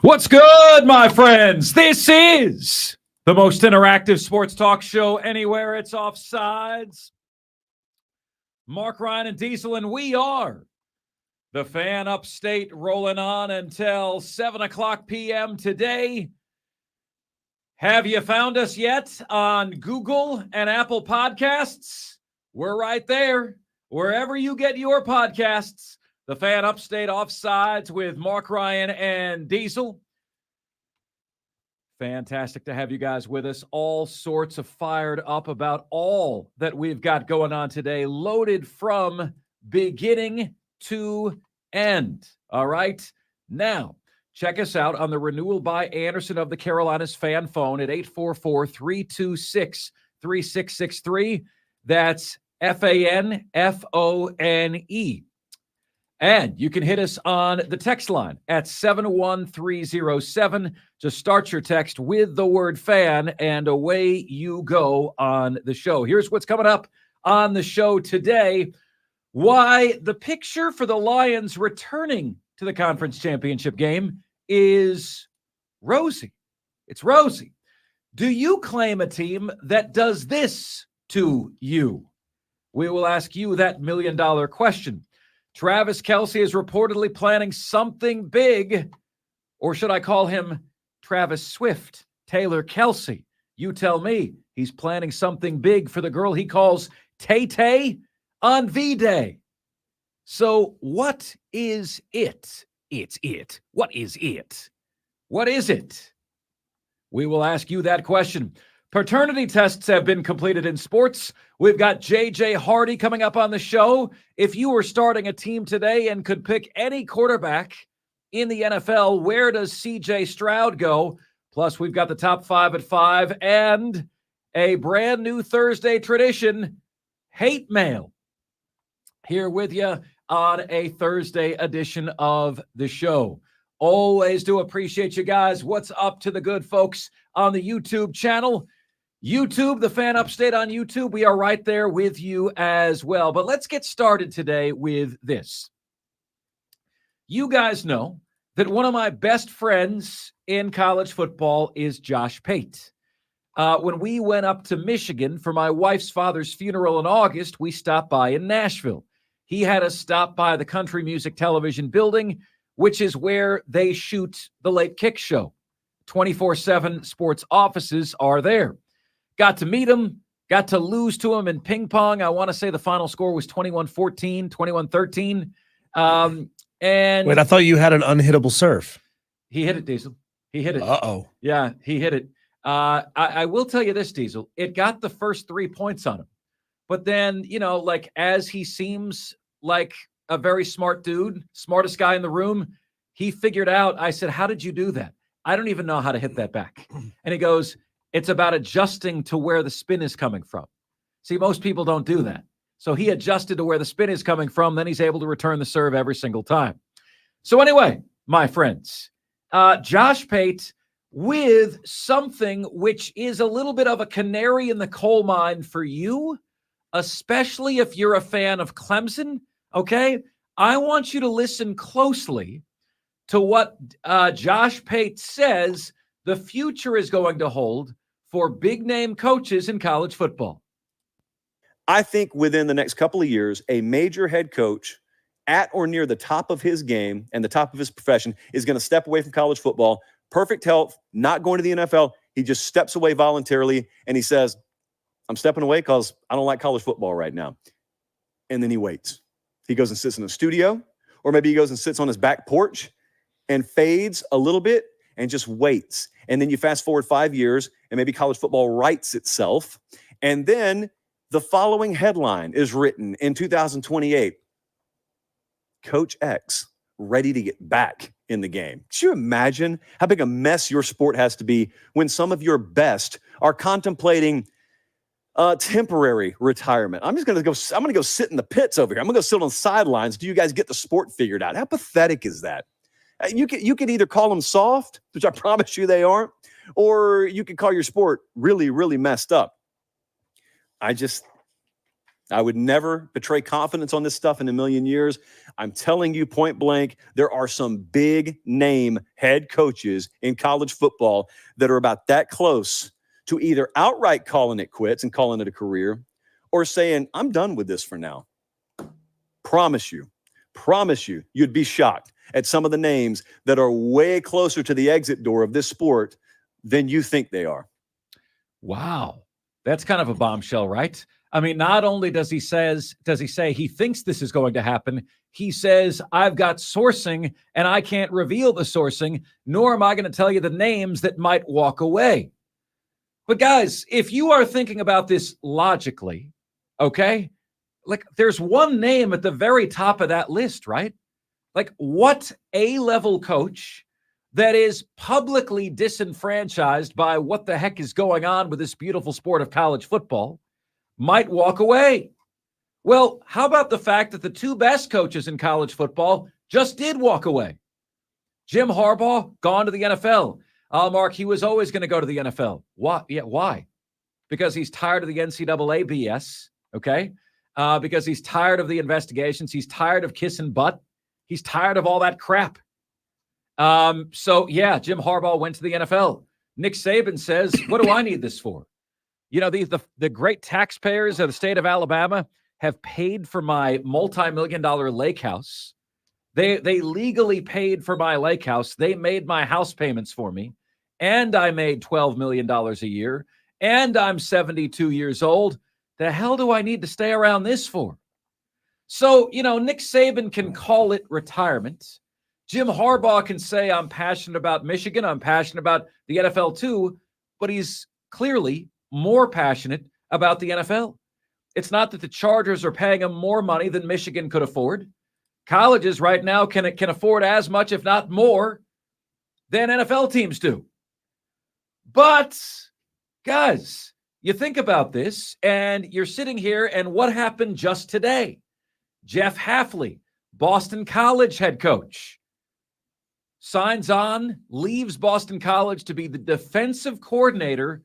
What's good, my friends? This is the most interactive sports talk show anywhere. It's Offsides. Mark Ryan and Diesel, and we are the Fan Upstate, rolling on until 7 o'clock p.m. today. Have you found us yet on Google and Apple Podcasts? We're right there. Wherever you get your podcasts, the Fan Upstate Offsides with Mark Ryan and Diesel. Fantastic to have you guys with us. All sorts of fired up about all that we've got going on today, loaded from beginning to end. All right. Now, check us out on the Renewal by Anderson of the Carolinas fan phone at 844-326-3663. That's FANFONE. And you can hit us on the text line at 71307. Just start your text with the word fan, and away you go on the show. Here's what's coming up on the show today. Why the picture for the Lions returning to the conference championship game is rosy. It's rosy. Do you claim a team that does this to you? We will ask you that million-dollar question. Travis Kelce is reportedly planning something big, or should I call him Travis Swift, Taylor Kelce? You tell me. He's planning something big for the girl he calls Tay-Tay on V-Day. So what is it? It's it. What is it? What is it? We will ask you that question. Paternity tests have been completed in sports. We've got J.J. Hardy coming up on the show. If you were starting a team today and could pick any quarterback in the NFL, where does C.J. Stroud go? Plus, we've got the top 5 at 5 and a brand new Thursday tradition, hate mail, here with you on a Thursday edition of the show. Always do appreciate you guys. What's up to the good folks on the YouTube channel? YouTube, the Fan Upstate on YouTube. We are right there with you as well. But let's get started today with this. You guys know that one of my best friends in college football is Josh Pate. When we went up to Michigan for my wife's father's funeral in August, we stopped by in Nashville. He had us stop by the Country Music Television building, which is where they shoot the Late Kick show. 24/7 sports offices are there. Got to meet him, got to lose to him in ping pong. I want to say the final score was 21-14, 21-13. And wait, I thought you had an unhittable serve. He hit it, Diesel. He hit it. Uh-oh. Yeah, he hit it. I will tell you this, Diesel. It got the first 3 points on him. But then, like as he seems like a very smart dude, smartest guy in the room, he figured out, I said, how did you do that? I don't even know how to hit that back. And he goes, it's about adjusting to where the spin is coming from. See, most people don't do that. So he adjusted to where the spin is coming from. Then he's able to return the serve every single time. So anyway, my friends, Josh Pate with something which is a little bit of a canary in the coal mine for you, especially if you're a fan of Clemson. Okay, I want you to listen closely to what Josh Pate says the future is going to hold for big-name coaches in college football. I think within the next couple of years, a major head coach at or near the top of his game and the top of his profession is going to step away from college football, perfect health, not going to the NFL. He just steps away voluntarily, and he says, I'm stepping away because I don't like college football right now. And then he waits. He goes and sits in a studio, or maybe he goes and sits on his back porch and fades a little bit and just waits. And then you fast forward 5 years, and maybe college football rights itself. And then the following headline is written in 2028. Coach X ready to get back in the game. Could you imagine how big a mess your sport has to be when some of your best are contemplating temporary retirement? I'm going to go sit in the pits over here. I'm going to go sit on the sidelines. Do you guys get the sport figured out? How pathetic is that? You can either call them soft, which I promise you they aren't, or you can call your sport really, really messed up. I would never betray confidence on this stuff in a million years. I'm telling you point blank, there are some big name head coaches in college football that are about that close to either outright calling it quits and calling it a career or saying, I'm done with this for now. Promise you, you'd be shocked at some of the names that are way closer to the exit door of this sport than you think they are. Wow. That's kind of a bombshell, right? I mean, not only does he say he thinks this is going to happen, he says, I've got sourcing and I can't reveal the sourcing, nor am I going to tell you the names that might walk away. But guys, if you are thinking about this logically, okay, like there's one name at the very top of that list, right? Like what A-level coach that is publicly disenfranchised by what the heck is going on with this beautiful sport of college football might walk away? Well, how about the fact that the two best coaches in college football just did walk away? Jim Harbaugh, gone to the NFL. Mark, he was always going to go to the NFL. Why? Yeah, why? Because he's tired of the NCAA BS, okay? Because he's tired of the investigations. He's tired of kissing butt. He's tired of all that crap. So, yeah, Jim Harbaugh went to the NFL. Nick Saban says, what do I need this for? You know, the great taxpayers of the state of Alabama have paid for my multi-million-dollar lake house. They legally paid for my lake house. They made my house payments for me. And I made $12 million a year. And I'm 72 years old. The hell do I need to stay around this for? So, you know, Nick Saban can call it retirement. Jim Harbaugh can say, I'm passionate about Michigan. I'm passionate about the NFL too. But he's clearly more passionate about the NFL. It's not that the Chargers are paying him more money than Michigan could afford. Colleges right now can afford as much, if not more, than NFL teams do. But, guys, you think about this, and you're sitting here, and what happened just today? Jeff Hafley, Boston College head coach, signs on, leaves Boston College to be the defensive coordinator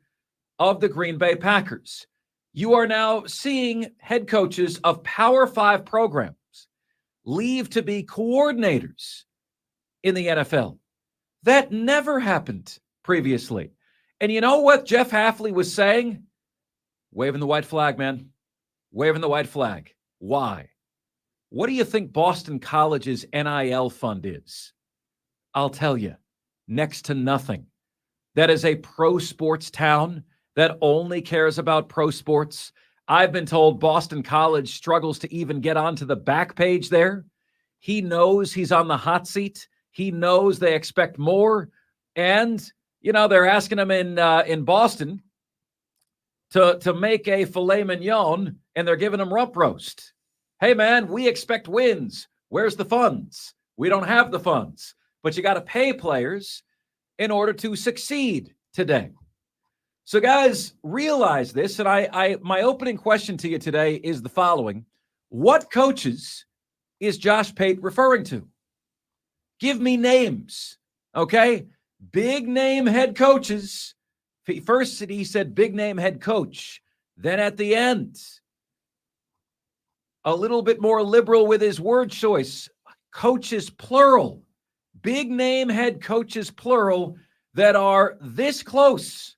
of the Green Bay Packers. You are now seeing head coaches of Power 5 programs leave to be coordinators in the NFL. That never happened previously. And you know what Jeff Hafley was saying? Waving the white flag, man. Waving the white flag. Why? What do you think Boston College's NIL fund is? I'll tell you, next to nothing. That is a pro sports town that only cares about pro sports. I've been told Boston College struggles to even get onto the back page there. He knows he's on the hot seat. He knows they expect more. And, you know, they're asking him in Boston to make a filet mignon, and they're giving him rump roast. Hey, man, we expect wins. Where's the funds? We don't have the funds. But you got to pay players in order to succeed today. So, guys, realize this, and my opening question to you today is the following. What coaches is Josh Pate referring to? Give me names, okay? Big name head coaches. First, he said big name head coach. Then at the end, a little bit more liberal with his word choice. Coaches, plural. Big name head coaches, plural, that are this close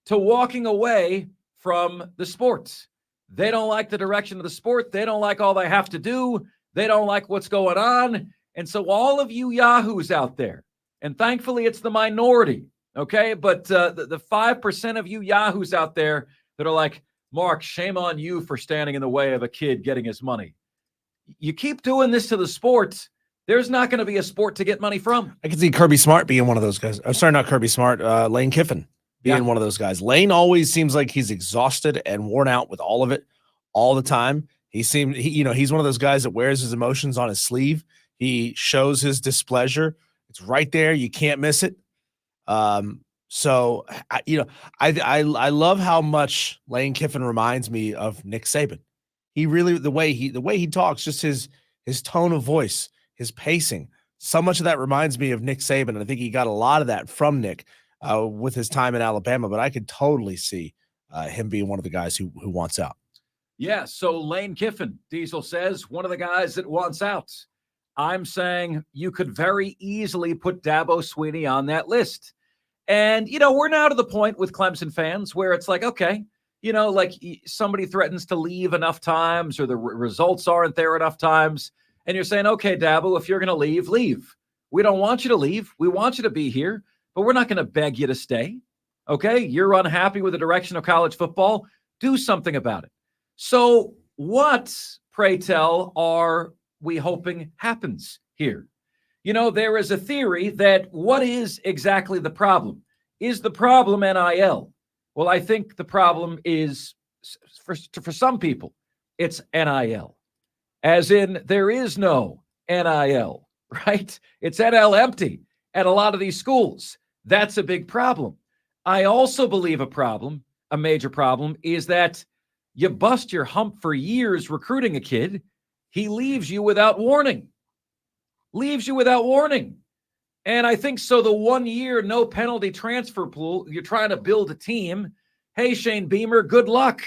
to walking away from the sport. They don't like the direction of the sport. They don't like all they have to do. They don't like what's going on. And so all of you yahoos out there, and thankfully it's the minority, okay? But the 5% of you yahoos out there that are like, Mark, shame on you for standing in the way of a kid getting his money. You keep doing this to the sport, there's not going to be a sport to get money from. I can see Kirby Smart being one of those guys. I'm sorry, not Kirby Smart, Lane Kiffin being one of those guys. Lane always seems like he's exhausted and worn out with all of it all the time. He's one of those guys that wears his emotions on his sleeve. He shows his displeasure. It's right there. You can't miss it. So I love how much Lane Kiffin reminds me of Nick Saban. He really, the way he talks, just his tone of voice, his pacing, so much of that reminds me of Nick Saban. And I think he got a lot of that from Nick with his time in Alabama, but I could totally see him being one of the guys who wants out. Yeah, so Lane Kiffin, Diesel says, one of the guys that wants out. I'm saying you could very easily put Dabo Swinney on that list. And, we're now to the point with Clemson fans where it's like, okay, like somebody threatens to leave enough times or the results aren't there enough times. And you're saying, okay, Dabo, if you're going to leave, leave. We don't want you to leave. We want you to be here, but we're not going to beg you to stay. Okay, you're unhappy with the direction of college football. Do something about it. So what, pray tell, are we hoping happens here? There is a theory that what is exactly the problem? Is the problem NIL? Well, I think the problem is, for some people, it's NIL. As in, there is no NIL, right? It's NIL empty at a lot of these schools. That's a big problem. I also believe a major problem, is that you bust your hump for years recruiting a kid. He leaves you without warning. And I think so the 1 year, no penalty transfer pool, you're trying to build a team. Hey, Shane Beamer, good luck.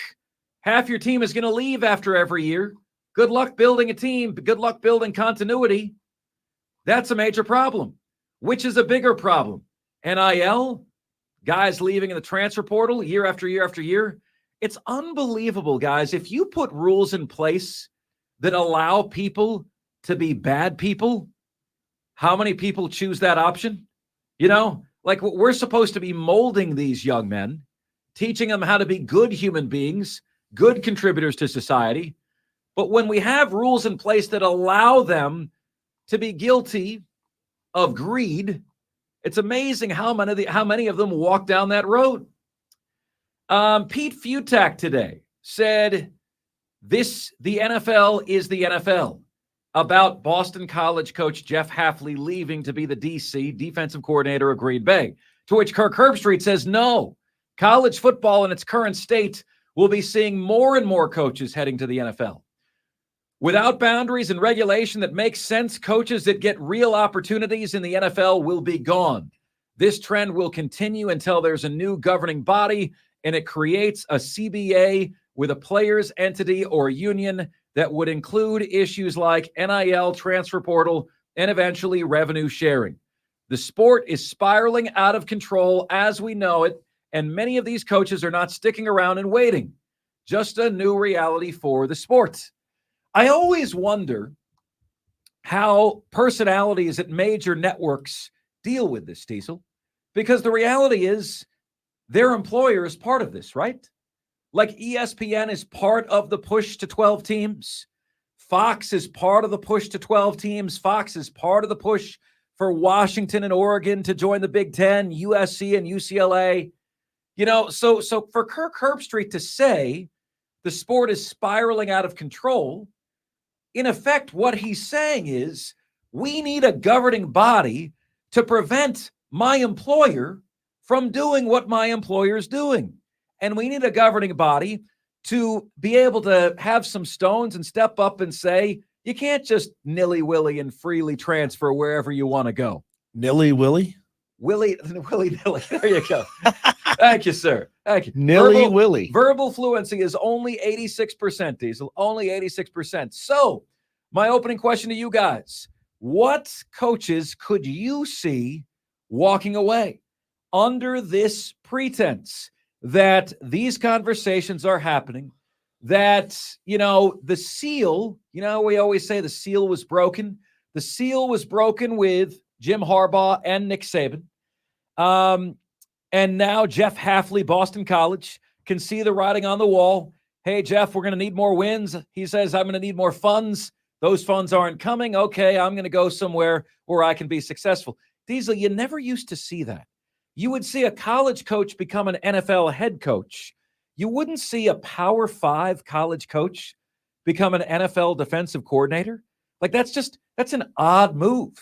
Half your team is going to leave after every year. Good luck building a team. Good luck building continuity. That's a major problem. Which is a bigger problem? NIL? Guys leaving in the transfer portal year after year after year? It's unbelievable, guys. If you put rules in place that allow people to be bad people, how many people choose that option? Like we're supposed to be molding these young men, teaching them how to be good human beings, good contributors to society. But when we have rules in place that allow them to be guilty of greed, it's amazing how many of them walk down that road. Pete Futak today said, the NFL is the NFL, about Boston College coach Jeff Hafley leaving to be the DC, defensive coordinator of Green Bay. To which Kirk Herbstreit says, no, college football in its current state will be seeing more and more coaches heading to the NFL. Without boundaries and regulation that makes sense, coaches that get real opportunities in the NFL will be gone. This trend will continue until there's a new governing body and it creates a CBA with a players' entity or union that would include issues like NIL, transfer portal, and eventually revenue sharing. The sport is spiraling out of control as we know it, and many of these coaches are not sticking around and waiting. Just a new reality for the sport. I always wonder how personalities at major networks deal with this, Diesel, because the reality is their employer is part of this, right? Like ESPN is part of the push to 12 teams. Fox is part of the push to 12 teams. Fox is part of the push for Washington and Oregon to join the Big Ten, USC and UCLA. So for Kirk Herbstreit to say the sport is spiraling out of control, in effect, what he's saying is we need a governing body to prevent my employer from doing what my employer is doing. And we need a governing body to be able to have some stones and step up and say, you can't just nilly-willy and freely transfer wherever you want to go. Nilly-willy? Willy-nilly. There you go. Thank you, sir. Thank you. Nilly-willy. Verbal fluency is only 86%, Diesel. Only 86%. So, my opening question to you guys, what coaches could you see walking away under this pretense that these conversations are happening, that, the seal, we always say the seal was broken. The seal was broken with Jim Harbaugh and Nick Saban. And now Jeff Hafley, Boston College, can see the writing on the wall. Hey, Jeff, we're going to need more wins. He says, I'm going to need more funds. Those funds aren't coming. Okay, I'm going to go somewhere where I can be successful. Diesel, you never used to see that. You would see a college coach become an NFL head coach. You wouldn't see a Power 5 college coach become an NFL defensive coordinator. Like, that's an odd move,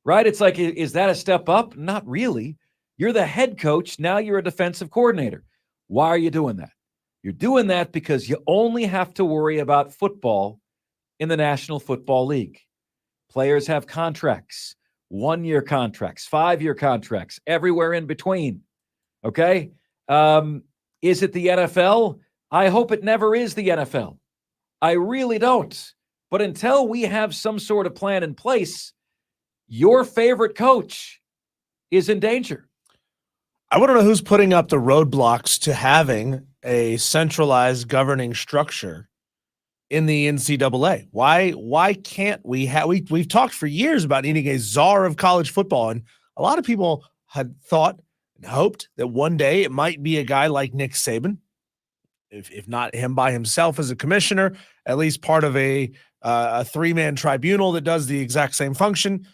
right? It's like, is that a step up? Not really. You're the head coach. Now you're a defensive coordinator. Why are you doing that? You're doing that because you only have to worry about football in the National Football League. Players have contracts, 1-year contracts, 5-year contracts, everywhere in between. Okay? Is it the NFL? I hope it never is the NFL. I really don't. But until we have some sort of plan in place, your favorite coach is in danger. I want to know who's putting up the roadblocks to having a centralized governing structure in the NCAA. Why can't we have? We've talked for years about needing a czar of college football, and a lot of people had thought and hoped that one day it might be a guy like Nick Saban, if not him by himself as a commissioner, at least part of a three-man tribunal that does the exact same function.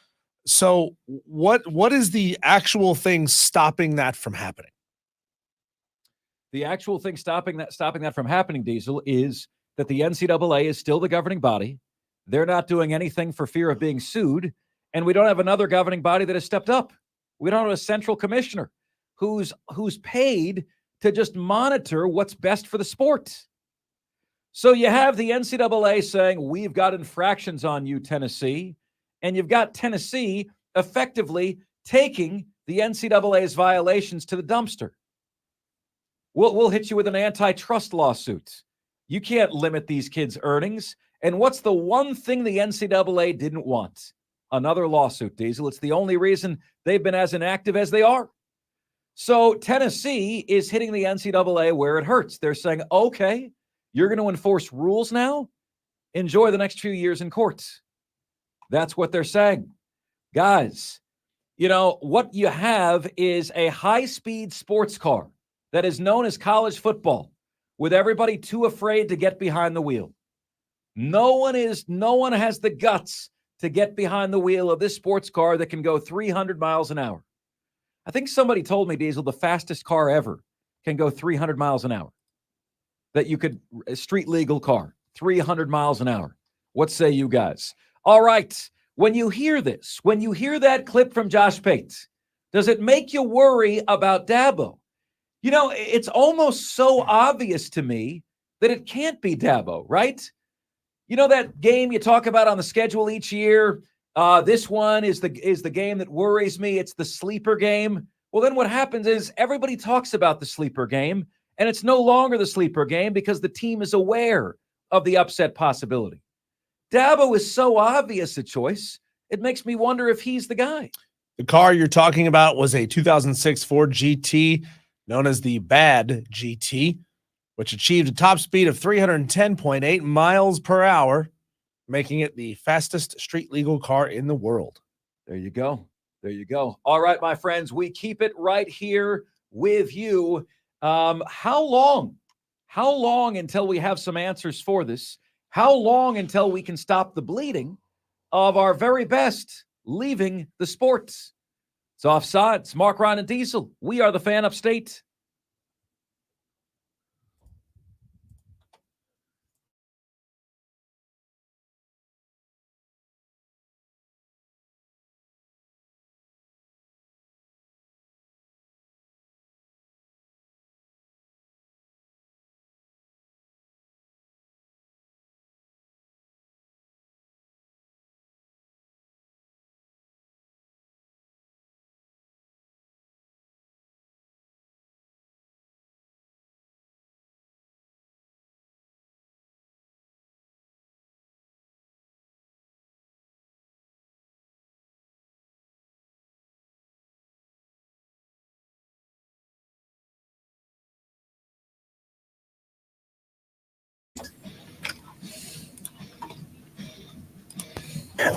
So what is the actual thing stopping that from happening? The actual thing stopping that from happening, Diesel, is that the NCAA is still the governing body. They're not doing anything for fear of being sued, and we don't have another governing body that has stepped up. We don't have a central commissioner who's paid to just monitor what's best for the sport. So you have the NCAA saying, we've got infractions on you, Tennessee, and you've got Tennessee effectively taking the NCAA's violations to the dumpster. We'll hit you with an antitrust lawsuit. You can't limit these kids' earnings. And what's the one thing the NCAA didn't want? Another lawsuit, Diesel. It's the only reason they've been as inactive as they are. So Tennessee is hitting the NCAA where it hurts. They're saying, okay, you're going to enforce rules now? Enjoy the next few years in courts. That's what they're saying. Guys, you know, what you have is a high-speed sports car that is known as college football, with everybody too afraid to get behind the wheel. No one has the guts to get behind the wheel of this sports car that can go 300 miles an hour. I think somebody told me, Diesel, the fastest car ever can go 300 miles an hour. That you could, a street legal car, 300 miles an hour. What say you guys? All right. When you hear this, when you hear that clip from Josh Pate, does it make you worry about Dabo? You know, it's almost so obvious to me that it can't be Dabo, right? You know that game you talk about on the schedule each year? This one is the game that worries me. It's the sleeper game. Well, then what happens is everybody talks about the sleeper game, and it's no longer the sleeper game because the team is aware of the upset possibility. Dabo is so obvious a choice, it makes me wonder if he's the guy. The car you're talking about was a 2006 Ford GT, known as the Bad GT, which achieved a top speed of 310.8 miles per hour, making it the fastest street legal car in the world. There you go. There you go. All right, my friends, we keep it right here with you. How long until we have some answers for this? How long until we can stop the bleeding of our very best leaving the sports? It's Offsides. Mark, Ryan, and Diesel. We are the Fan Upstate.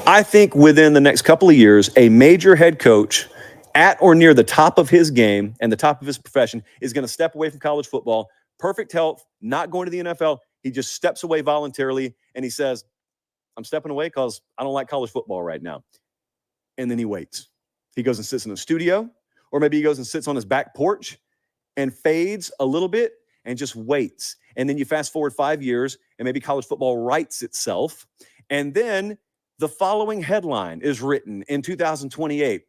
I think within the next couple of years, a major head coach at or near the top of his game and the top of his profession is going to step away from college football, perfect health, not going to the NFL. He just steps away voluntarily and he says, I'm stepping away because I don't like college football right now. And then he waits. He goes and sits in the studio, or maybe he goes and sits on his back porch and fades a little bit and just waits. And then you fast forward 5 years and maybe college football rights itself. And then the following headline is written in 2028.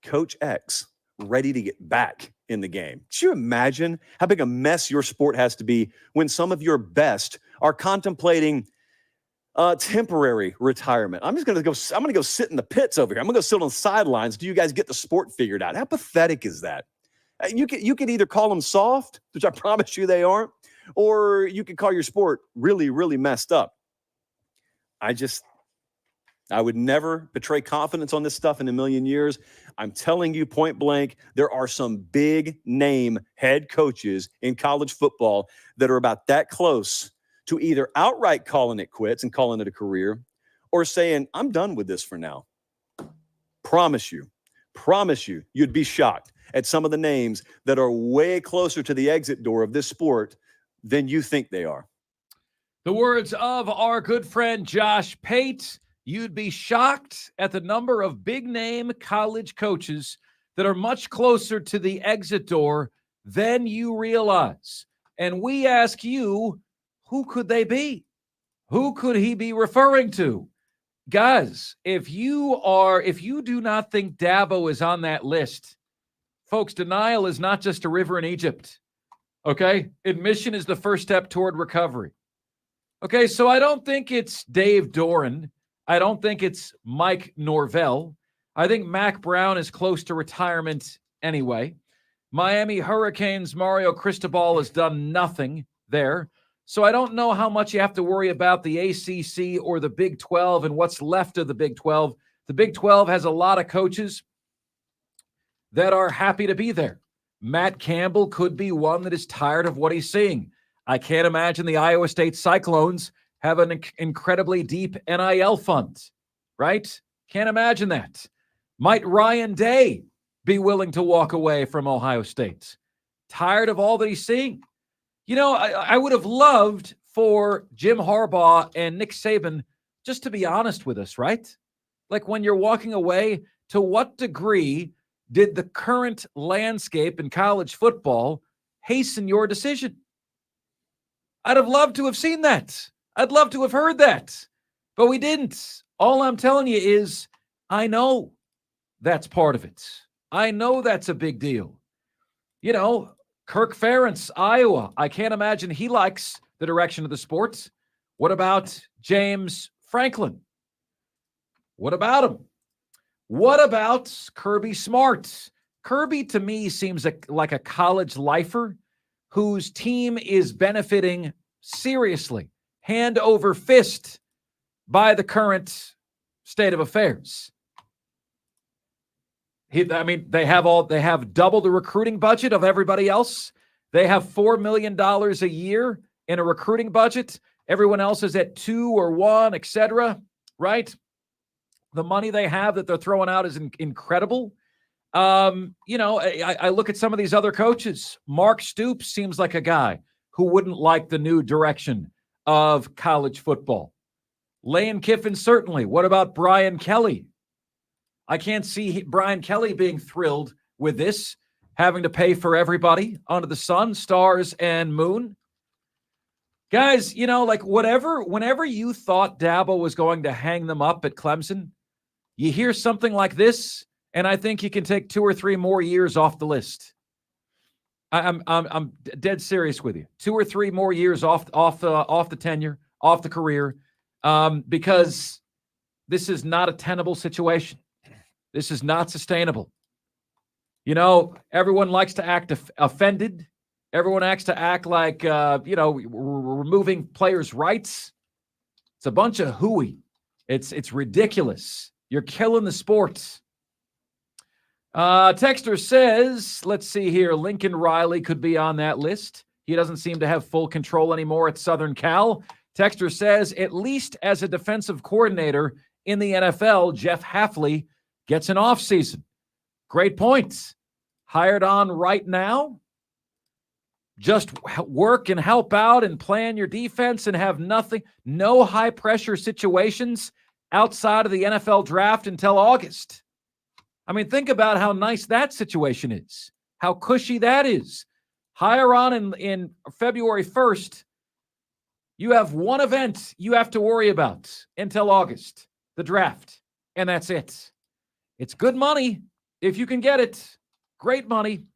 Coach X ready to get back in the game. Could you imagine how big a mess your sport has to be when some of your best are contemplating temporary retirement? I'm going to go sit in the pits over here. I'm going to go sit on the sidelines. Do you guys get the sport figured out? How pathetic is that? You could either call them soft, which I promise you they aren't, or you could call your sport really, really messed up. I would never betray confidence on this stuff in a million years. I'm telling you point blank, there are some big name head coaches in college football that are about that close to either outright calling it quits and calling it a career or saying, I'm done with this for now. Promise you, you'd be shocked at some of the names that are way closer to the exit door of this sport than you think they are. The words of our good friend Josh Pate. You'd be shocked at the number of big-name college coaches that are much closer to the exit door than you realize. And we ask you, who could they be? Who could he be referring to? Guys, if you do not think Dabo is on that list, folks, denial is not just a river in Egypt. Okay? Admission is the first step toward recovery. Okay, so I don't think it's Dave Doran. I don't think it's Mike Norvell. I think Mac Brown is close to retirement anyway. Miami Hurricanes' Mario Cristobal has done nothing there. So I don't know how much you have to worry about the ACC or the Big 12 and what's left of the Big 12. The Big 12 has a lot of coaches that are happy to be there. Matt Campbell could be one that is tired of what he's seeing. I can't imagine the Iowa State Cyclones have an incredibly deep NIL fund, right? Can't imagine that. Might Ryan Day be willing to walk away from Ohio State? Tired of all that he's seeing? You know, I would have loved for Jim Harbaugh and Nick Saban just to be honest with us, right? Like when you're walking away, to what degree did the current landscape in college football hasten your decision? I'd have loved to have seen that. I'd love to have heard that, but we didn't. All I'm telling you is I know that's part of it. I know that's a big deal. You know, Kirk Ferentz, Iowa. I can't imagine he likes the direction of the sport. What about James Franklin? What about him? What about Kirby Smart? Kirby, to me, seems like a college lifer whose team is benefiting seriously, hand over fist, by the current state of affairs. They have double the recruiting budget of everybody else. They have $4 million a year in a recruiting budget. Everyone else is at 2 or 1, etc. Right? The money they have that they're throwing out is incredible. I look at some of these other coaches. Mark Stoops seems like a guy who wouldn't like the new direction of college football. Lane Kiffin, certainly. What about Brian Kelly? I can't see Brian Kelly being thrilled with this, having to pay for everybody under the sun, stars, and moon. Guys, whenever you thought Dabo was going to hang them up at Clemson, you hear something like this, and I think you can take 2 or 3 more years off the list. I'm dead serious with you. 2 or 3 more years off the tenure, off the career, because this is not a tenable situation. This is not sustainable. You know, everyone likes to act offended. Everyone likes to act like, removing players' rights. It's a bunch of hooey. It's ridiculous. You're killing the sport. Texter says, let's see here, Lincoln Riley could be on that list. He doesn't seem to have full control anymore at Southern Cal. Texter says, at least as a defensive coordinator in the NFL, Jeff Hafley gets an offseason. Great points. Hired on right now. Just work and help out and plan your defense and have no high-pressure situations outside of the NFL draft until August. I mean, think about how nice that situation is, how cushy that is. Hire on in February 1st. You have one event you have to worry about until August, the draft, and that's it. It's good money if you can get it. Great money.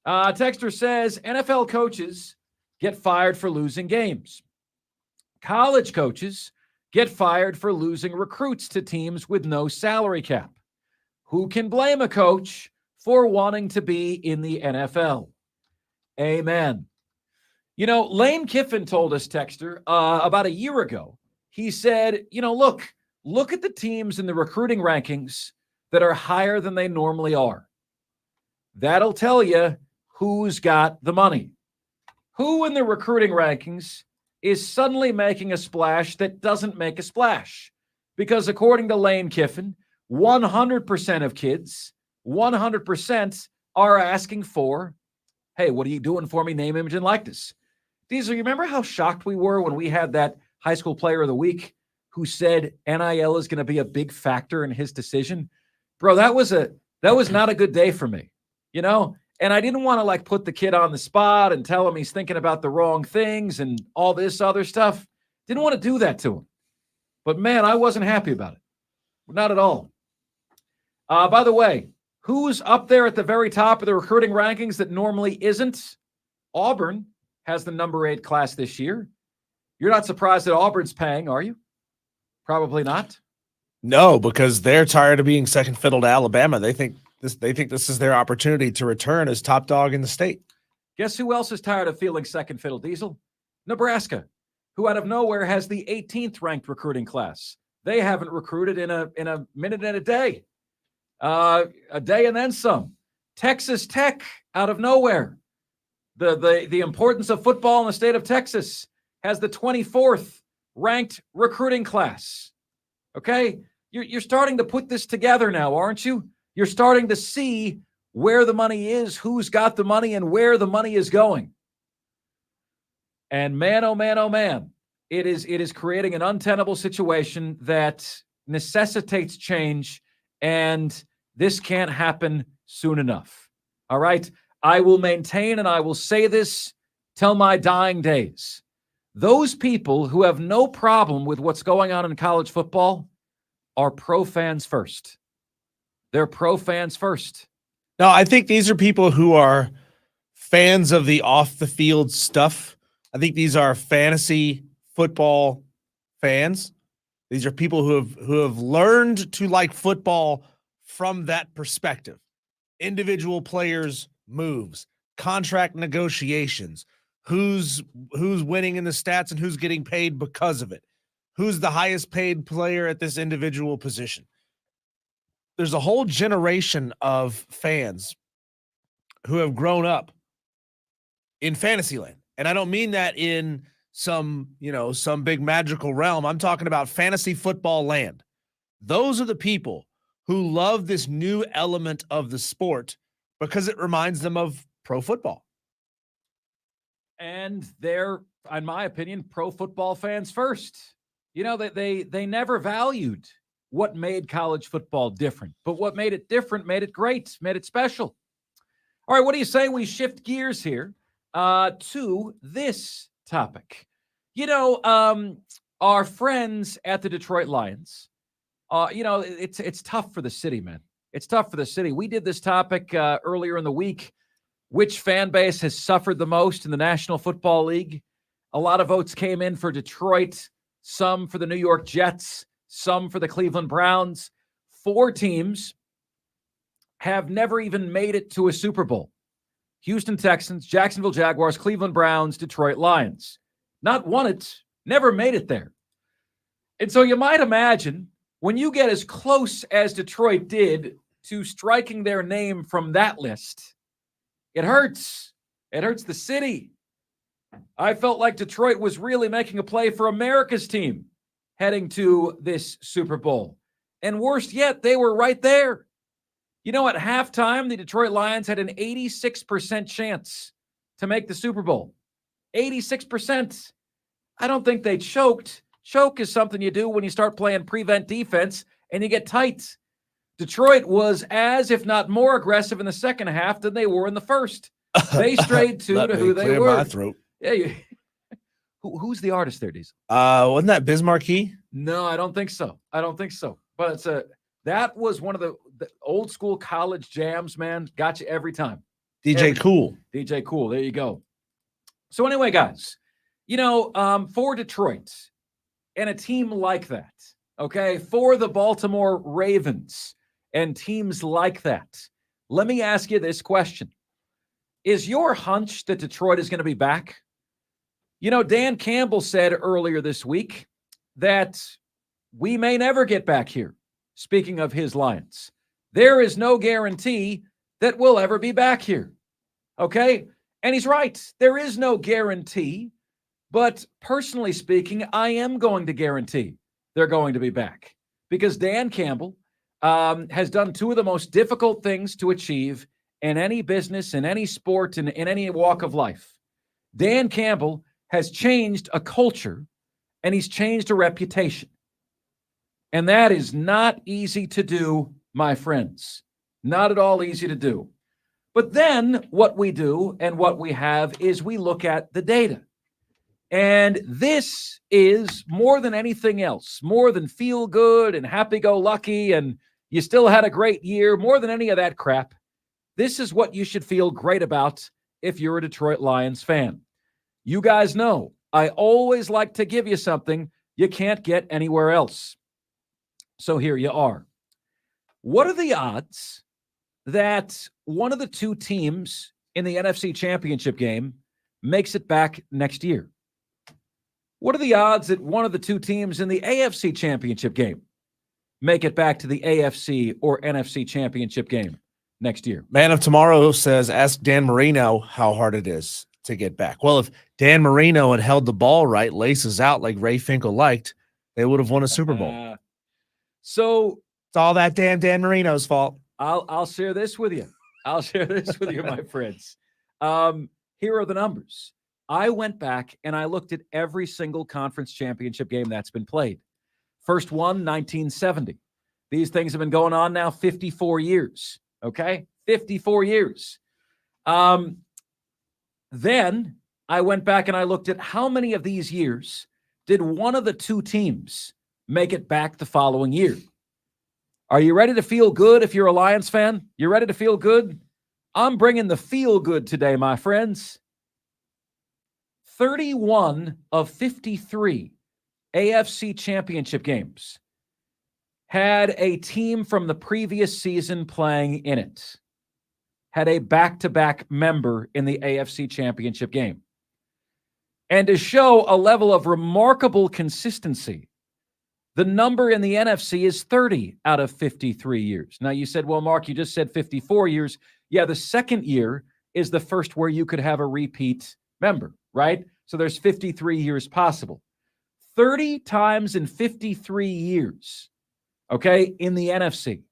Texter says, NFL coaches get fired for losing games. College coaches get fired for losing recruits to teams with no salary cap. Who can blame a coach for wanting to be in the NFL? Amen. You know, Lane Kiffin told us, Texter, about a year ago. He said, look at the teams in the recruiting rankings that are higher than they normally are. That'll tell you who's got the money. Who in the recruiting rankings is suddenly making a splash that doesn't make a splash? Because according to Lane Kiffin, 100% of kids, 100% are asking for, hey, what are you doing for me? Name, image, and likeness. Diesel, you remember how shocked we were when we had that high school player of the week who said NIL is going to be a big factor in his decision? Bro, that was not a good day for me, And I didn't want to put the kid on the spot and tell him he's thinking about the wrong things and all this other stuff. Didn't want to do that to him. But man, I wasn't happy about it. Not at all. By the way, who's up there at the very top of the recruiting rankings that normally isn't? Auburn has the number 8 class this year. You're not surprised that Auburn's paying, are you? Probably not. No, because they're tired of being second fiddle to Alabama. They think this is their opportunity to return as top dog in the state. Guess who else is tired of feeling second fiddle, Diesel? Nebraska, who out of nowhere has the 18th ranked recruiting class. They haven't recruited in a minute and a day. A day and then some. Texas Tech out of nowhere. The importance of football in the state of Texas has the 24th ranked recruiting class. Okay? You're starting to put this together now, aren't you? You're starting to see where the money is, who's got the money, and where the money is going. And man, oh man, oh man, it is creating an untenable situation that necessitates change, and this can't happen soon enough. All right? I will maintain, and I will say this till my dying days. Those people who have no problem with what's going on in college football are pro fans first. They're pro fans first. No, I think these are people who are fans of the off the field stuff. I think these are fantasy football fans. These are people who have learned to like football from that perspective. Individual players' moves, contract negotiations, who's winning in the stats and who's getting paid because of it. Who's the highest paid player at this individual position? There's a whole generation of fans who have grown up in Fantasyland. And I don't mean that in some big magical realm. I'm talking about fantasy football land. Those are the people who love this new element of the sport because it reminds them of pro football. And they're, in my opinion, pro football fans first. They never valued what made college football different, but what made it different made it great, made it special. All right, what do you say we shift gears here to this topic? Our friends at the Detroit Lions, it's tough for the city, man. It's tough for the city. We did this topic earlier in the week. Which fan base has suffered the most in the National Football League? A lot of votes came in for Detroit, some for the New York Jets, some for the Cleveland Browns. 4 teams have never even made it to a Super Bowl. Houston Texans, Jacksonville Jaguars, Cleveland Browns, Detroit Lions. Not won it, never made it there. And so you might imagine when you get as close as Detroit did to striking their name from that list, it hurts. It hurts the city. I felt like Detroit was really making a play for America's team heading to this Super Bowl. And worst yet, they were right there. At halftime, the Detroit Lions had an 86% chance to make the Super Bowl. 86%. I don't think they choked. Choke is something you do when you start playing prevent defense and you get tight. Detroit was as, if not more aggressive in the second half than they were in the first. They strayed to who they were. My throat. Yeah, who's the artist there, Diesel? Wasn't that Biz Markie? No, I don't think so. But that was one of the old school college jams, man. Got you every time. DJ Cool. DJ Cool. There you go. So anyway, guys, for Detroit and a team like that, okay, for the Baltimore Ravens and teams like that, let me ask you this question. Is your hunch that Detroit is going to be back? You know, Dan Campbell said earlier this week that we may never get back here. Speaking of his Lions, there is no guarantee that we'll ever be back here. Okay? And he's right. There is no guarantee. But personally speaking, I am going to guarantee they're going to be back because Dan Campbell has done two of the most difficult things to achieve in any business, in any sport, in any walk of life. Dan Campbell has changed a culture and he's changed a reputation. And that is not easy to do, my friends. Not at all easy to do. But then what we do and what we have is we look at the data. And this is more than anything else, more than feel good and happy-go-lucky and you still had a great year, more than any of that crap. This is what you should feel great about if you're a Detroit Lions fan. You guys know I always like to give you something you can't get anywhere else. So here you are. What are the odds that one of the two teams in the NFC Championship game makes it back next year? What are the odds that one of the two teams in the AFC Championship game make it back to the AFC or NFC Championship game next year? Man of Tomorrow says, ask Dan Marino how hard it is to get back. Well, if Dan Marino had held the ball right, laces out like Ray Finkel liked, they would have won a Super Bowl. So it's all that damn Dan Marino's fault. I'll share this with you. I'll share this with you, my friends. Here are the numbers. I went back and I looked at every single conference championship game that's been played. First one, 1970. These things have been going on now 54 years. Okay? 54 years. Then I went back and I looked at how many of these years did one of the two teams make it back the following year. Are you ready to feel good if you're a Lions fan? You ready to feel good? I'm bringing the feel good today, my friends. 31 of 53 AFC Championship games had a team from the previous season playing in it. Had a back-to-back member in the AFC Championship game. And to show a level of remarkable consistency, the number in the NFC is 30 out of 53 years. Now, you said, well, Mark, you just said 54 years. Yeah, the second year is the first where you could have a repeat member, right? So there's 53 years possible. 30 times in 53 years, okay, in the NFC,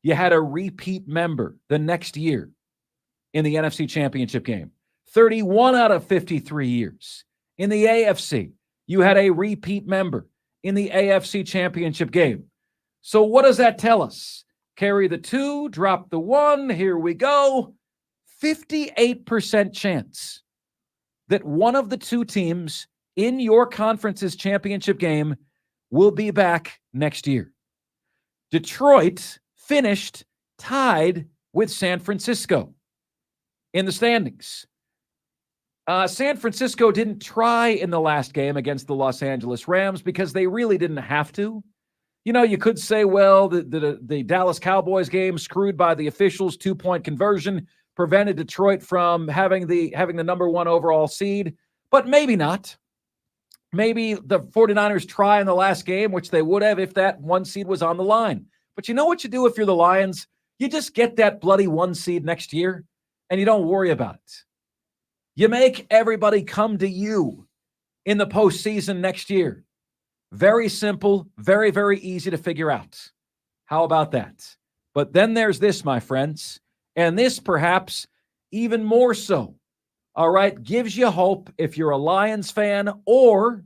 you had a repeat member the next year in the NFC Championship game. 31 out of 53 years. In the AFC, you had a repeat member in the AFC Championship game. So what does that tell us? Carry the 2, drop the 1, here we go. 58% chance that one of the two teams in your conference's championship game will be back next year. Detroit finished tied with San Francisco in the standings. San Francisco didn't try in the last game against the Los Angeles Rams because they really didn't have to. You know, you could say, well, the Dallas Cowboys game screwed by the officials, 2-point conversion prevented Detroit from having the number 1 overall seed, but maybe not. Maybe the 49ers try in the last game, which they would have if that 1 seed was on the line. But you know what you do if you're the Lions? You just get that bloody 1 seed next year, and you don't worry about it. You make everybody come to you in the postseason next year. Very simple, very, very easy to figure out. How about that? But then there's this, my friends, and this perhaps even more so, all right, gives you hope if you're a Lions fan or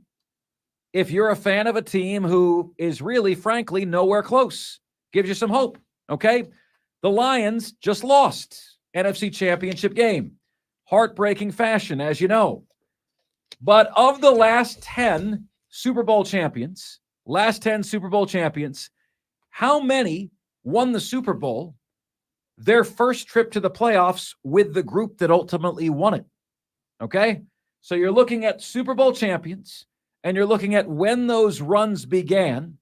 if you're a fan of a team who is really, frankly, nowhere close. Gives you some hope, okay? The Lions just lost NFC Championship game. Heartbreaking fashion, as you know. But of the last 10 Super Bowl champions, how many won the Super Bowl their first trip to the playoffs with the group that ultimately won it? Okay? So you're looking at Super Bowl champions, and you're looking at when those runs began.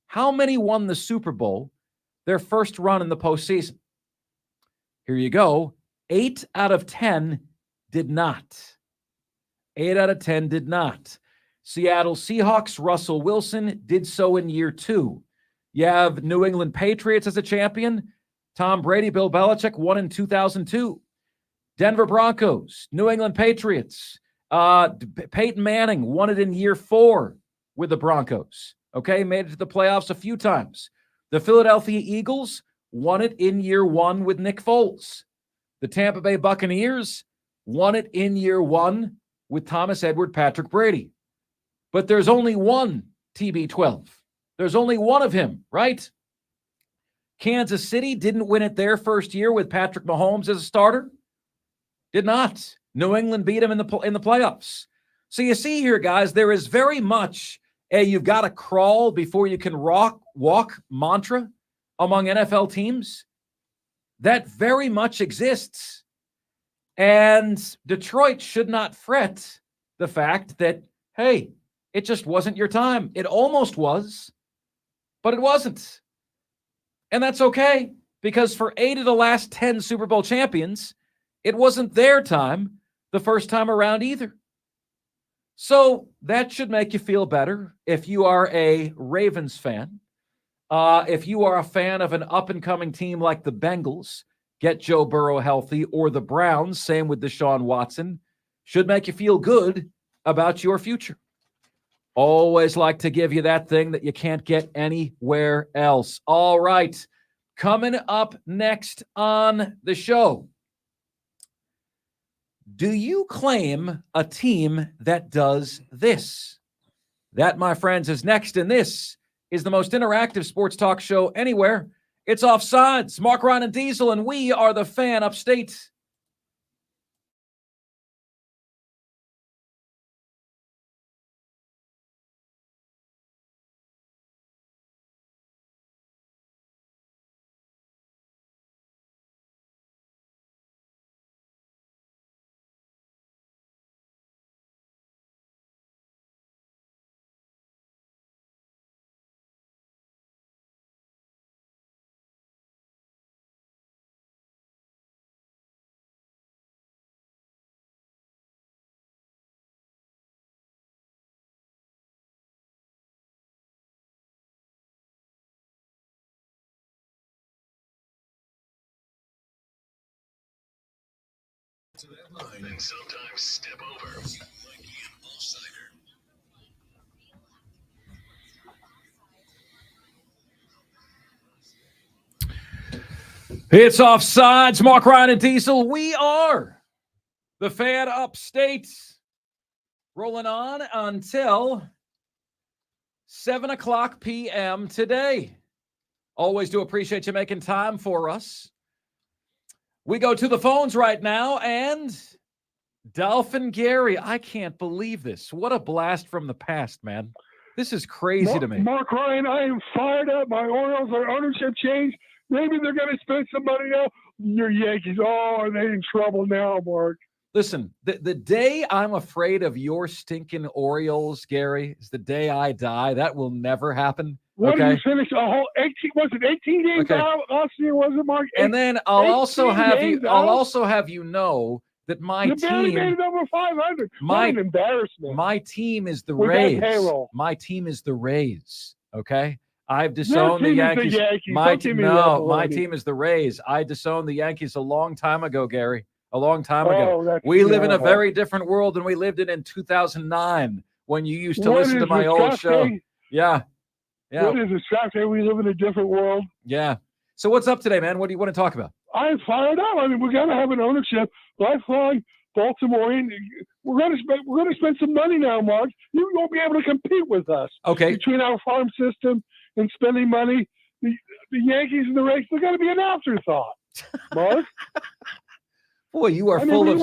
How many won the Super Bowl their first run in the postseason? Here you go. 8 out of 10 did not. 8 out of 10 did not. Seattle Seahawks, Russell Wilson did so in year 2. You have New England Patriots as a champion. Tom Brady, Bill Belichick won in 2002. Denver Broncos, New England Patriots. Peyton Manning won it in year 4 with the Broncos. Okay, made it to the playoffs a few times. The Philadelphia Eagles won it in year 1 with Nick Foles. The Tampa Bay Buccaneers won it in year 1 with Thomas Edward Patrick Brady. But there's only one TB12. There's only one of him, right? Kansas City didn't win it their first year with Patrick Mahomes as a starter. Did not. New England beat him in the playoffs. So you see here, guys, there is very much a you've got to crawl before you can walk mantra among NFL teams. That very much exists. And Detroit should not fret the fact that, hey, it just wasn't your time. It almost was, but it wasn't. And that's okay, because for 8 of the last 10 Super Bowl champions, it wasn't their time the first time around either. So that should make you feel better if you are a Ravens fan. If you are a fan of an up-and-coming team like the Bengals, get Joe Burrow healthy, or the Browns, same with Deshaun Watson, should make you feel good about your future. Always like to give you that thing that you can't get anywhere else. All right. Coming up next on the show. Do you claim a team that does this? That, my friends, is next, and this is the most interactive sports talk show anywhere. It's Offsides. Mark, Ryan, and Diesel, and we are the Fan Upstate. To that line and sometimes step over. You might be an offsider. It's Offsides. Mark, Ryan, and Diesel. We are the Fan Upstate. Rolling on until 7 o'clock p.m. today. Always do appreciate you making time for us. We go to the phones right now, and Dolphin Gary, I can't believe this. What a blast from the past, man. This is crazy to me. Mark Ryan, I am fired up. My Orioles, their ownership changed. Maybe they're going to spend some money now. Your Yankees, are they in trouble now, Mark? Listen, the day I'm afraid of your stinking Orioles, Gary, is the day I die. That will never happen. What okay? did you finish? A whole 18? Was it 18 games out last year? Was it, Mark? And then I'll also have you know that my you team made it over 500. What an embarrassment. My team is the Rays. My team is the Rays. Okay. I've disowned the Yankees. My team is the Rays. I disowned the Yankees a long time ago, Gary. A long time ago. We live in a very different world than we lived in 2009 when you used to listen to my old show. Yeah. Yeah. What is it, Saturday? We live in a different world. Yeah. So what's up today, man? What do you want to talk about? I'm fired up. I mean, we're going to have an ownership, lifelong Baltimorean. We're going to spend some money now, Mark. You won't be able to compete with us. Okay. Between our farm system and spending money, the Yankees and the Rays, they're going to be an afterthought, Mark. Boy, you are full of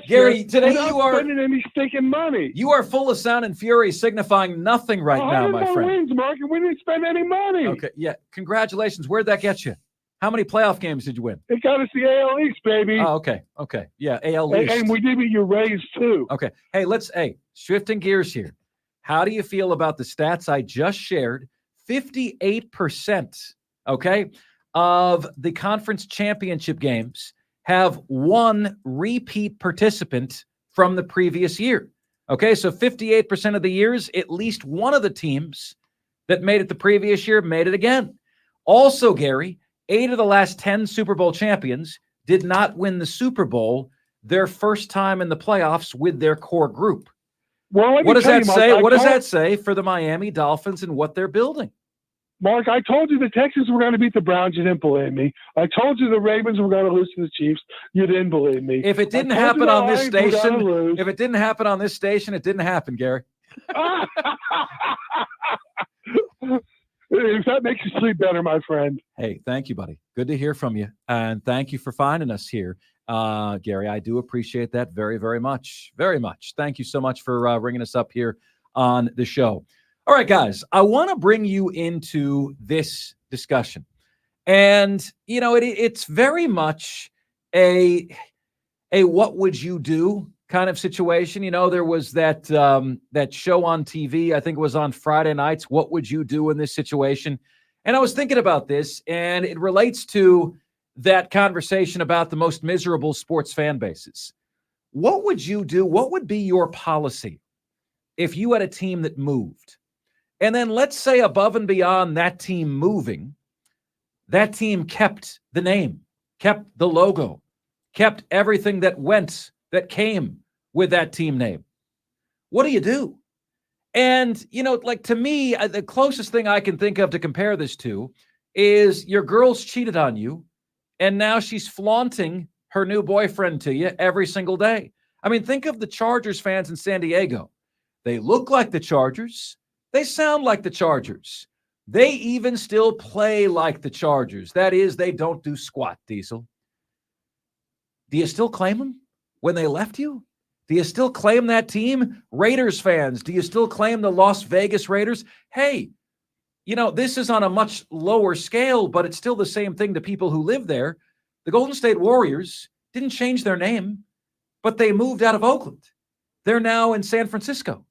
Gary. Today you are spending any stinking money. You are full of sound and fury, signifying nothing right now, my friend. Wins, Mark, and we didn't spend any money. Okay, yeah, congratulations. Where'd that get you? How many playoff games did you win? It got us the AL East, baby. Oh, okay, yeah, AL East, and we did beat your Rays too. Okay, hey, shifting gears here. How do you feel about the stats I just shared? 58%, okay, of the conference championship games have one repeat participant from the previous year. Okay, so 58% of the years, at least one of the teams that made it the previous year made it again. Also, Gary, 8 of the last 10 Super Bowl champions did not win the Super Bowl their first time in the playoffs with their core group. Well, What does that say? What does that say for the Miami Dolphins and what they're building? Mark, I told you the Texans were going to beat the Browns. You didn't believe me. I told you the Ravens were going to lose to the Chiefs. You didn't believe me. If it didn't happen on this station, it didn't happen, Gary. If that makes you sleep better, my friend. Hey, thank you, buddy. Good to hear from you. And thank you for finding us here, Gary. I do appreciate that very, very much. Very much. Thank you so much for ringing us up here on the show. All right, guys, I want to bring you into this discussion. And, you know, it's very much a what would you do kind of situation. You know, there was that show on TV, I think it was on Friday nights, What Would You Do in This Situation? And I was thinking about this, and it relates to that conversation about the most miserable sports fan bases. What would you do? What would be your policy if you had a team that moved? And then let's say above and beyond that team moving, that team kept the name, kept the logo, kept everything that came with that team name. What do you do? And, you know, like to me, the closest thing I can think of to compare this to is your girl's cheated on you, and now she's flaunting her new boyfriend to you every single day. I mean, think of the Chargers fans in San Diego. They look like the Chargers. They sound like the Chargers. They even still play like the Chargers. That is, they don't do squat, Diesel. Do you still claim them when they left you? Do you still claim that team? Raiders fans, do you still claim the Las Vegas Raiders? Hey, you know, this is on a much lower scale, but it's still the same thing to people who live there. The Golden State Warriors didn't change their name, but they moved out of Oakland. They're now in San Francisco.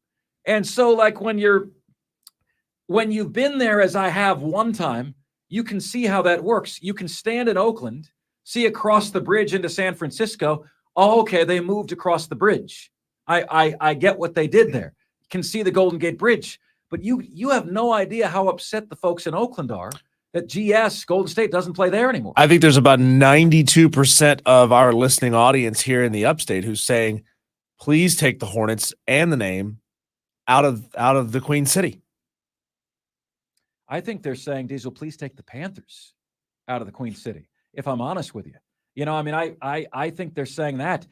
And so, like, when you've been there, as I have one time, you can see how that works. You can stand in Oakland, see across the bridge into San Francisco. Oh, okay, they moved across the bridge. I get what they did there. You can see the Golden Gate Bridge. But you have no idea how upset the folks in Oakland are that Golden State, doesn't play there anymore. I think there's about 92% of our listening audience here in the upstate who's saying, please take the Hornets and the name out of the Queen City. I think they're saying, Diesel, please take the Panthers out of the Queen City, if I'm honest with you. You know, I mean, I think they're saying that.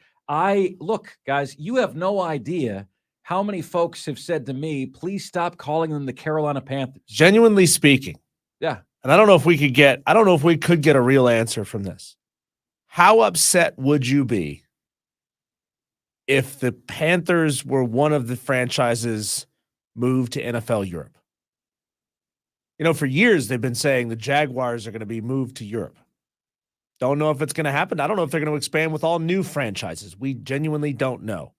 Look, guys, you have no idea how many folks have said to me, please stop calling them the Carolina Panthers. Genuinely speaking. Yeah. And I don't know if we could get a real answer from this. How upset would you be if the Panthers were one of the franchises moved to NFL Europe? You know, for years they've been saying the Jaguars are going to be moved to Europe. Don't know if it's going to happen. I don't know if they're going to expand with all new franchises. We genuinely don't know.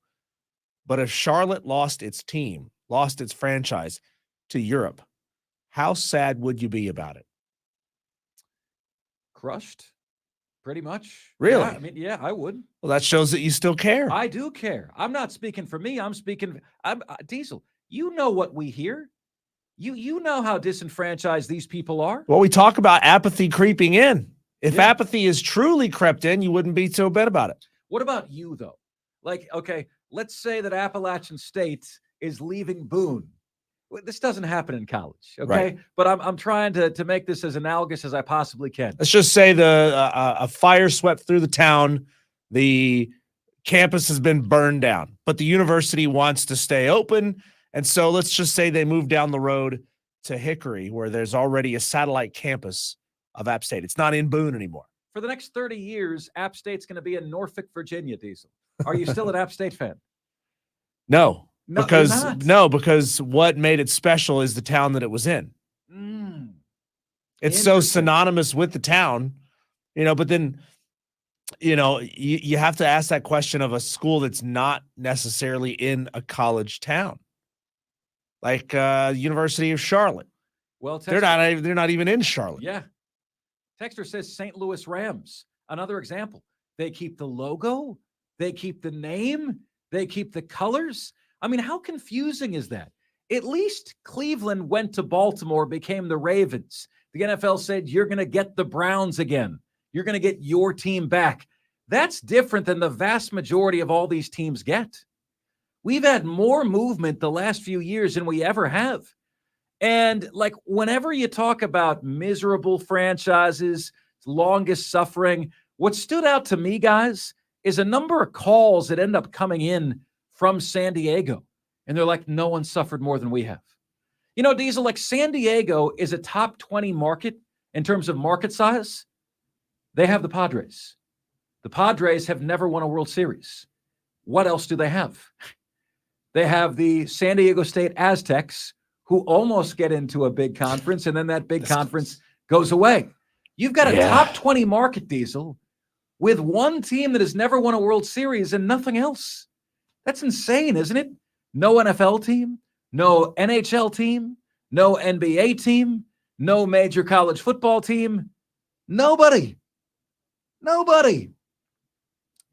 But if Charlotte lost its team, lost its franchise to Europe, how sad would you be about it? Crushed, pretty much. Really? Yeah, I mean, yeah, I would. Well, that shows that you still care. I do care. I'm not speaking for me. I'm Diesel. You know what we hear. You know how disenfranchised these people are. Well, we talk about apathy creeping in. If apathy is truly crept in, you wouldn't be so bad about it. What about you, though? Like, okay, let's say that Appalachian State is leaving Boone. This doesn't happen in college, okay? Right. But I'm trying to make this as analogous as I possibly can. Let's just say a fire swept through the town. The campus has been burned down, but the university wants to stay open. And so let's just say they move down the road to Hickory, where there's already a satellite campus of App State. It's not in Boone anymore. For the next 30 years, App State's going to be in Norfolk, Virginia, Diesel. Are you still an App State fan? No, No, because what made it special is the town that it was in. It's so synonymous with the town, you know, but then, you know, you have to ask that question of a school that's not necessarily in a college town, like University of Charlotte. Well, they're not even in Charlotte. Yeah. Texter says St. Louis Rams. Another example. They keep the logo. They keep the name. They keep the colors. I mean, how confusing is that? At least Cleveland went to Baltimore, became the Ravens. The NFL said, you're going to get the Browns again. You're going to get your team back. That's different than the vast majority of all these teams get. We've had more movement the last few years than we ever have. And like whenever you talk about miserable franchises, longest suffering, what stood out to me, guys, is a number of calls that end up coming in from San Diego. And they're like, no one suffered more than we have. You know, Diesel, like San Diego is a top 20 market in terms of market size. They have the Padres. The Padres have never won a World Series. What else do they have? They have the San Diego State Aztecs, who almost get into a big conference, and then that big conference goes away. You've got a top 20 market, Diesel, with one team that has never won a World Series and nothing else. That's insane, isn't it? No NFL team, no NHL team, no NBA team, no major college football team. Nobody.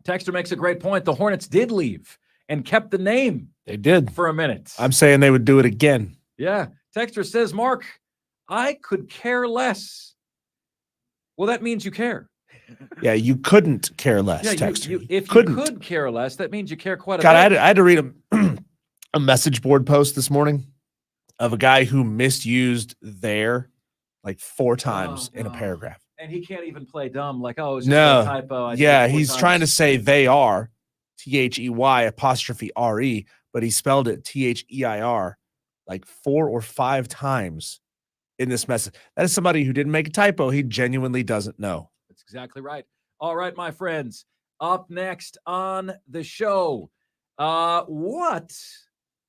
Texter makes a great point. The Hornets did leave and kept the name. They did. For a minute. I'm saying they would do it again. Yeah. Texter says, Mark, I could care less. Well, that means you care. Yeah, you couldn't care less, Yeah, Texter. If couldn't. you could care less, that means you care quite a God, bit. I had to read a message board post this morning of a guy who misused there like 4 times in a paragraph. And he can't even play dumb, like, oh, it's just No. a typo. He's trying to say they are, THEY''RE, but he spelled it THEIR like 4 or 5 times in this message. That is somebody who didn't make a typo. He genuinely doesn't know. That's exactly right. All right, my friends. Up next on the show, what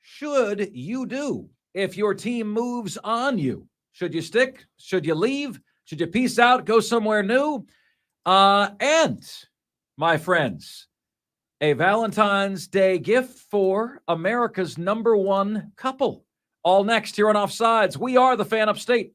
should you do if your team moves on you? Should you stick? Should you leave? Should you peace out, go somewhere new? And, my friends, a Valentine's Day gift for America's #1 couple. All next here on Offsides. We are the Fan Upstate.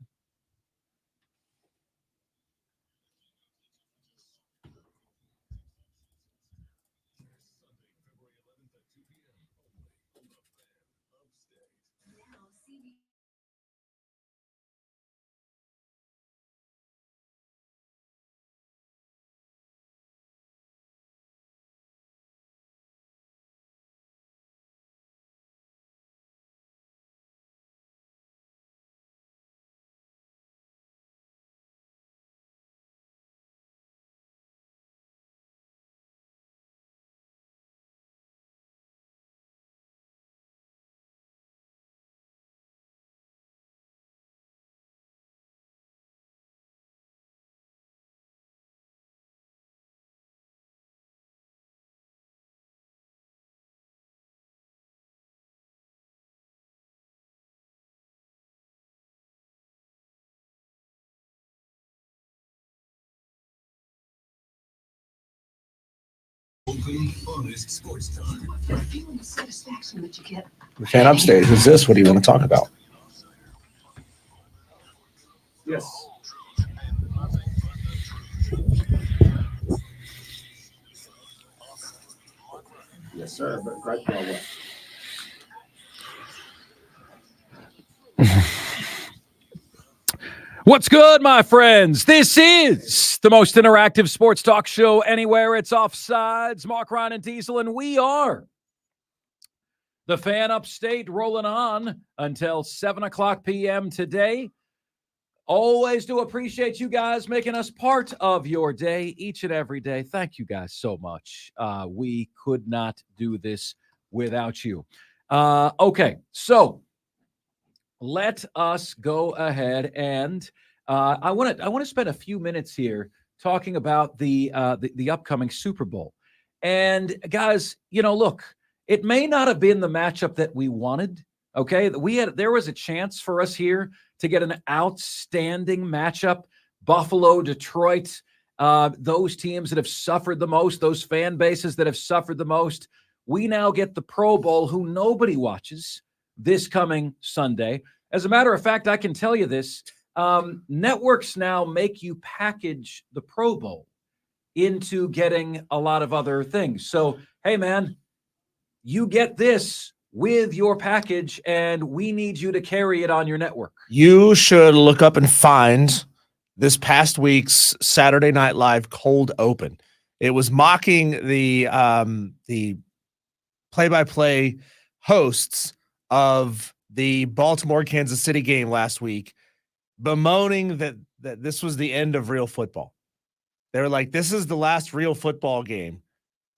Open, honest sports time. Feeling the satisfaction that you get. Fan Upstate, who's this? What do you want to talk about? Yes. Yes, sir. But right now, What's good, my friends? This is the most interactive sports talk show anywhere. It's Offsides. Mark Ryan and Diesel, and we are the Fan Upstate, rolling on until 7 o'clock p.m. today. Always do appreciate you guys making us part of your day each and every day. Thank you guys so much. We could not do this without you. Okay, so let us go ahead and I want to spend a few minutes here talking about the upcoming Super Bowl. And guys, you know, look, it may not have been the matchup that we wanted. Okay, there was a chance for us here to get an outstanding matchup. Buffalo, Detroit, those teams that have suffered the most, those fan bases that have suffered the most. We now get the Pro Bowl, who nobody watches, this coming Sunday. As a matter of fact, I can tell you this, networks now make you package the Pro Bowl into getting a lot of other things. So, hey, man, you get this with your package, and we need you to carry it on your network. You should look up and find this past week's Saturday Night Live cold open. It was mocking the play-by-play hosts of the Baltimore Kansas City game last week, bemoaning that this was the end of real football. They were like, this is the last real football game,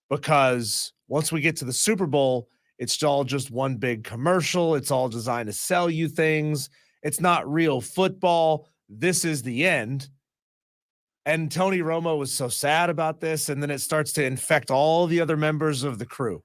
because once we get to the Super Bowl, it's all just one big commercial. It's all designed to sell you things. It's not real football. This is the end. And Tony Romo was so sad about this, and then it starts to infect all the other members of the crew.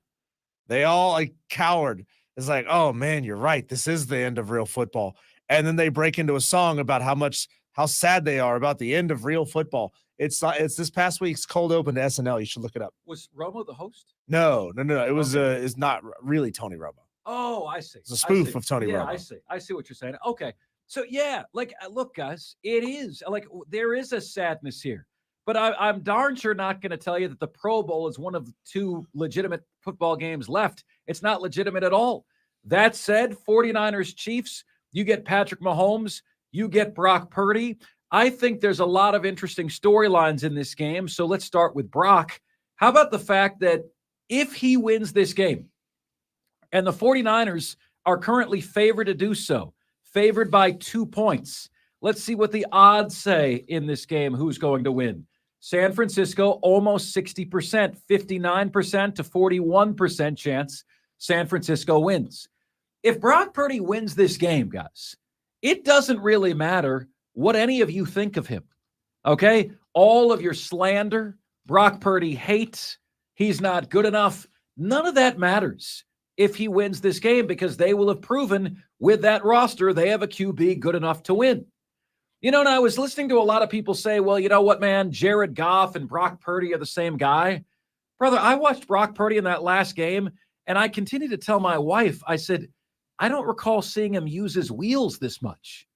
They all like cowered. It's like, oh man, you're right. This is the end of real football. And then they break into a song about how sad they are about the end of real football. It's this past week's cold open to SNL. You should look it up. Was Romo the host? No. It was it's not really Tony Romo. Oh, I see. It's a spoof of Tony Romo. I see what you're saying. Okay. So yeah, like, look, guys, it is like there is a sadness here, but I'm darn sure not going to tell you that the Pro Bowl is one of 2 legitimate football games left. It's not legitimate at all. That said, 49ers Chiefs, you get Patrick Mahomes, you get Brock Purdy. I think there's a lot of interesting storylines in this game. So let's start with Brock. How about the fact that if he wins this game, and the 49ers are currently favored to do so, favored by 2 points. Let's see what the odds say in this game, who's going to win. San Francisco, almost 60%, 59% to 41% chance San Francisco wins. If Brock Purdy wins this game, guys, it doesn't really matter what any of you think of him, okay? All of your slander, Brock Purdy hates, he's not good enough, none of that matters if he wins this game, because they will have proven with that roster they have a QB good enough to win. You know, and I was listening to a lot of people say, well, you know what, man, Jared Goff and Brock Purdy are the same guy. Brother, I watched Brock Purdy in that last game, and I continue to tell my wife, I said, I don't recall seeing him use his wheels this much.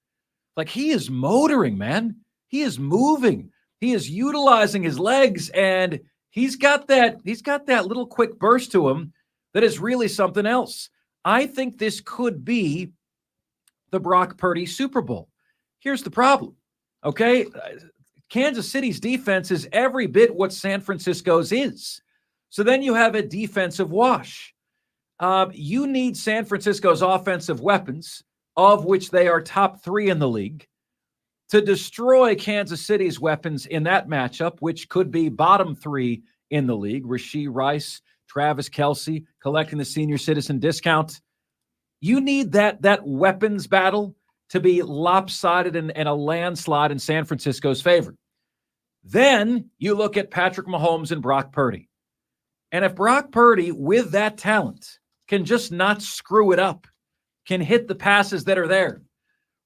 Like, he is motoring, man. He is moving. He is utilizing his legs, and he's got that little quick burst to him that is really something else. I think this could be the Brock Purdy Super Bowl. Here's the problem, okay? Kansas City's defense is every bit what San Francisco's is. So then you have a defensive wash. You need San Francisco's offensive weapons, of which they are top 3 in the league, to destroy Kansas City's weapons in that matchup, which could be bottom 3 in the league. Rashee Rice, Travis Kelce, collecting the senior citizen discount. You need that weapons battle to be lopsided and a landslide in San Francisco's favor. Then you look at Patrick Mahomes and Brock Purdy. And if Brock Purdy, with that talent, can just not screw it up, can hit the passes that are there.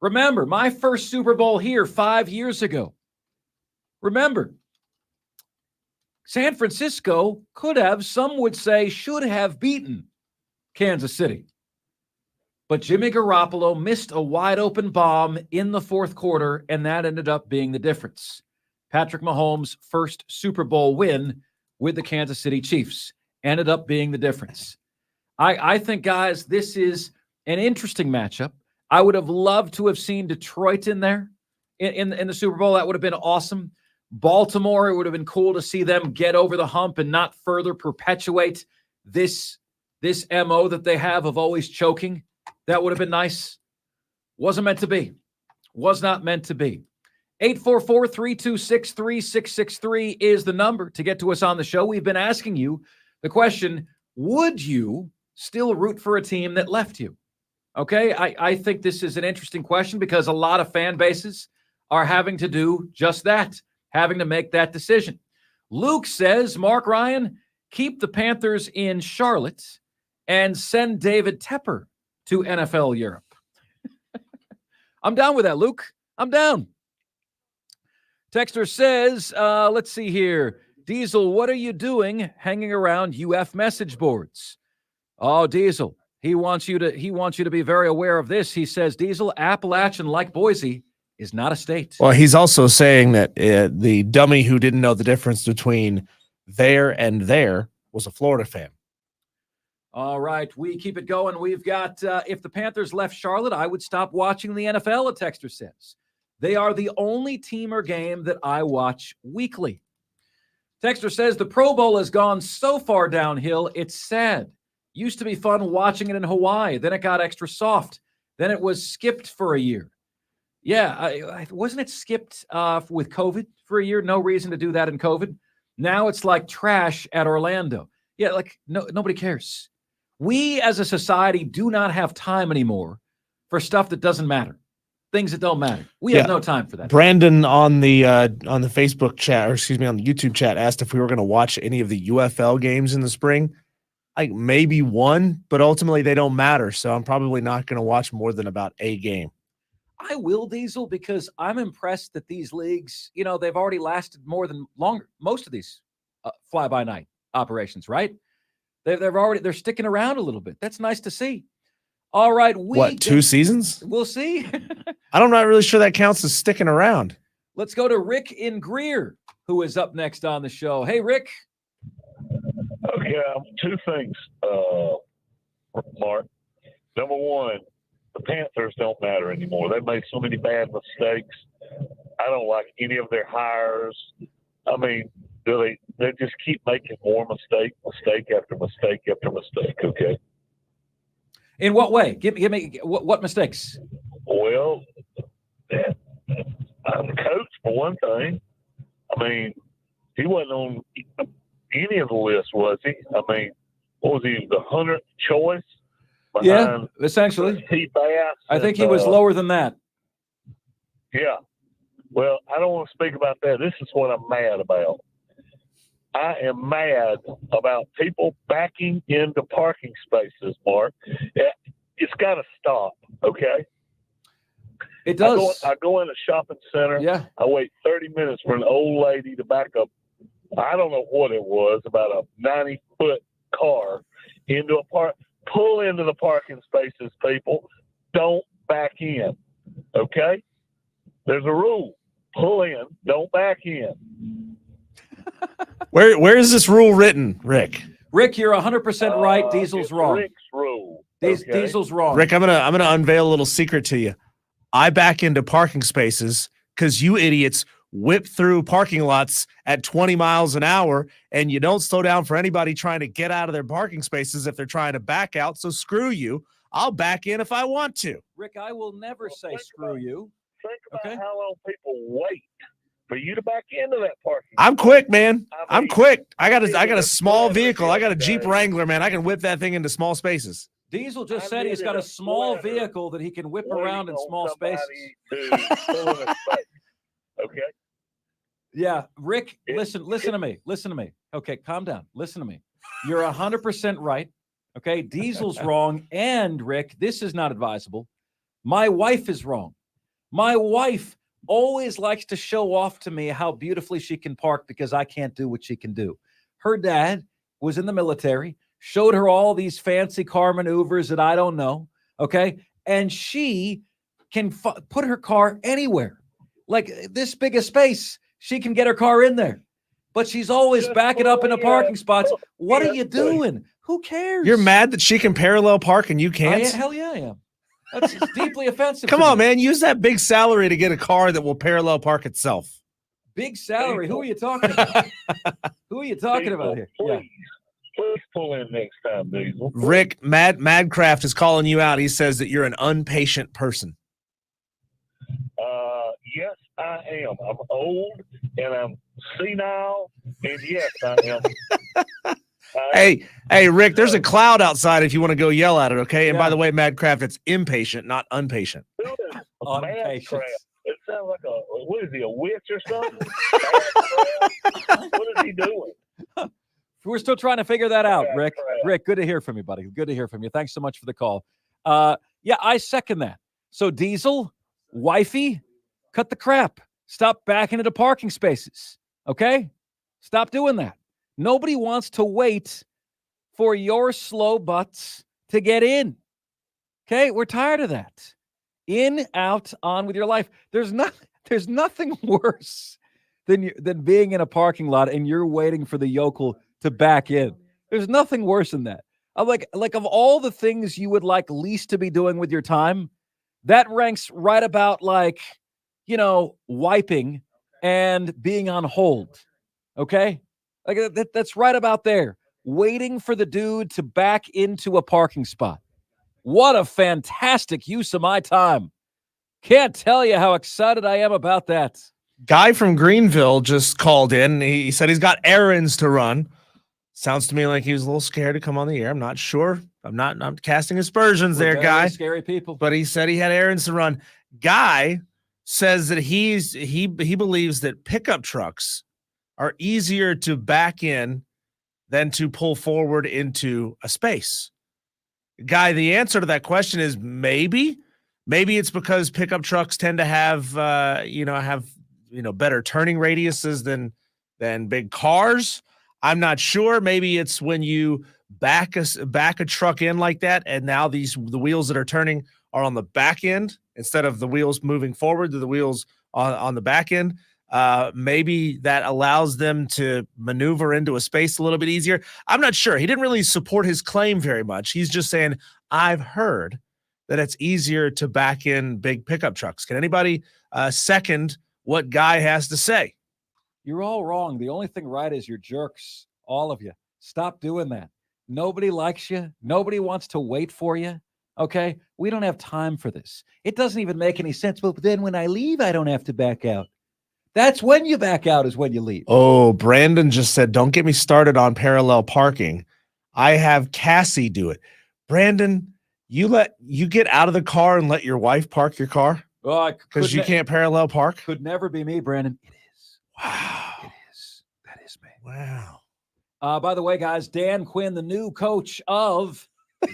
Remember, my first Super Bowl here 5 years ago. Remember, San Francisco could have, some would say, should have beaten Kansas City. But Jimmy Garoppolo missed a wide-open bomb in the fourth quarter, and that ended up being the difference. Patrick Mahomes' first Super Bowl win with the Kansas City Chiefs ended up being the difference. I think, guys, this is an interesting matchup. I would have loved to have seen Detroit in there in the Super Bowl. That would have been awesome. Baltimore, it would have been cool to see them get over the hump and not further perpetuate this MO that they have of always choking. That would have been nice. Wasn't meant to be. Was not meant to be. 844-326-3663 is the number to get to us on the show. We've been asking you the question, would you still root for a team that left you? Okay, I think this is an interesting question because a lot of fan bases are having to do just that, having to make that decision. Luke says, Mark Ryan, keep the Panthers in Charlotte and send David Tepper to NFL Europe. I'm down with that, Luke. I'm down. Texter says, let's see here. Diesel, what are you doing hanging around UF message boards? Oh, Diesel, he wants you to be very aware of this. He says, Diesel, Appalachian, like Boise, is not a state. Well, he's also saying that the dummy who didn't know the difference between there and there was a Florida fan. All right, we keep it going. We've got, if the Panthers left Charlotte, I would stop watching the NFL, a texter says. They are the only team or game that I watch weekly. Texter says, the Pro Bowl has gone so far downhill, it's sad. Used to be fun watching it in Hawaii. Then it got extra soft. Then it was skipped for a year. Yeah, wasn't it skipped with COVID for a year? No reason to do that in COVID. Now it's like trash at Orlando. Yeah, like nobody cares. We as a society do not have time anymore for stuff that doesn't matter, things that don't matter. We have no time for that. Brandon on the Facebook chat, or excuse me, on the YouTube chat, asked if we were going to watch any of the UFL games in the spring. Like maybe one, but ultimately they don't matter. So I'm probably not going to watch more than about a game. I will, Diesel, because I'm impressed that these leagues, you know, they've already lasted longer. Most of these fly-by-night operations, right? They're sticking around a little bit. That's nice to see. All right, what, 2 seasons? We'll see. I'm not really sure that counts as sticking around. Let's go to Rick in Greer, who is up next on the show. Hey, Rick. Okay, 2 things, Mark. Number one, the Panthers don't matter anymore. They've made so many bad mistakes. I don't like any of their hires. I mean, they just keep making more mistake after mistake after mistake, okay? In what way? Give me what mistakes? Well, the coach, for one thing. I mean, he wasn't on any of the list, was he? I mean, what was he, the 100th choice? Yeah, essentially. I think he was lower than that. Yeah. Well, I don't want to speak about that. This is what I'm mad about. I am mad about people backing into parking spaces, Mark. It's got to stop, okay? It does. I go in a shopping center. Yeah. I wait 30 minutes for an old lady to back up. I don't know what it was, about a 90-foot car into a park. Pull into the parking spaces, people. Don't back in, okay? There's a rule. Pull in, don't back in. Where is this rule written, Rick? Rick, you're 100% right. Diesel's wrong. Rick's rule. Okay? Diesel's wrong. Rick, I'm gonna unveil a little secret to you. I back into parking spaces because you idiots whip through parking lots at 20 miles an hour, and you don't slow down for anybody trying to get out of their parking spaces if they're trying to back out. So screw you. I'll back in if I want to. Rick, I will never say screw you. Think about how long people wait for you to back into that parking. I'm quick, man. I'm quick. I got a small vehicle. I got a Jeep Wrangler, man. I can whip that thing into small spaces. Diesel just said he's got a small vehicle that he can whip around in small spaces. Okay. Yeah, Rick, listen to me. Listen to me. Okay, calm down. Listen to me. You're 100% right. Okay, Diesel's wrong. And Rick, this is not advisable. My wife is wrong. My wife always likes to show off to me how beautifully she can park because I can't do what she can do. Her dad was in the military, showed her all these fancy car maneuvers that I don't know. Okay, and she can put her car anywhere. Like this big a space, she can get her car in there. But she's always backing up into parking spots. What are you doing? Who cares? You're mad that she can parallel park and you can't? Hell yeah, I am. That's deeply offensive. Come on, man. Use that big salary to get a car that will parallel park itself. Big salary? Who are you talking about? Who are you talking about here? Please pull in next time, Diesel. Rick, Madcraft is calling you out. He says that you're an impatient person. Yes, I am. I'm old and I'm senile, and yes, I am. Hey, Rick, there's a cloud outside if you want to go yell at it, okay? And by the way, Madcraft, it's impatient, not impatient. Impatient. It sounds like what is he, a witch or something? What is he doing? We're still trying to figure that out, Rick. Rick, good to hear from you, buddy. Good to hear from you. Thanks so much for the call. Yeah, I second that. So Diesel, wifey, cut the crap. Stop backing into parking spaces, okay? Stop doing that. Nobody wants to wait for your slow butts to get in. Okay, we're tired of that. In, out, on with your life. There's nothing worse than being in a parking lot and you're waiting for the yokel to back in. There's nothing worse than that. I'm like of all the things you would like least to be doing with your time, that ranks right about like, wiping and being on hold. Okay? Like that's right about there. Waiting for the dude to back into a parking spot. What a fantastic use of my time. Can't tell you how excited I am about that. Guy from Greenville just called in. He said he's got errands to run. Sounds to me like he was a little scared to come on the air. I'm not sure. I'm casting aspersions We're there, very Guy. Scary people. But he said he had errands to run. Guy says that he believes that pickup trucks are easier to back in than to pull forward into a space. Guy, the answer to that question is maybe. Maybe it's because pickup trucks tend to have better turning radiuses than big cars. I'm not sure. Maybe it's when you back a truck in like that, and now the wheels that are turning are on the back end instead of the wheels moving forward to the wheels on the back end. Maybe that allows them to maneuver into a space a little bit easier. I'm not sure. He didn't really support his claim very much. He's just saying, I've heard that it's easier to back in big pickup trucks. Can anybody second what Guy has to say? You're all wrong. The only thing right is you're jerks. All of you. Stop doing that. Nobody likes you. Nobody wants to wait for you. Okay? We don't have time for this. It doesn't even make any sense. But then when I leave, I don't have to back out. That's when you back out is when you leave. Oh, Brandon just said, don't get me started on parallel parking. I have Cassie do it. Brandon, you get out of the car and let your wife park your car? Because you can't parallel park? Could never be me, Brandon. It is. Wow. It is. That is me. Wow. By the way, guys, Dan Quinn, the new coach of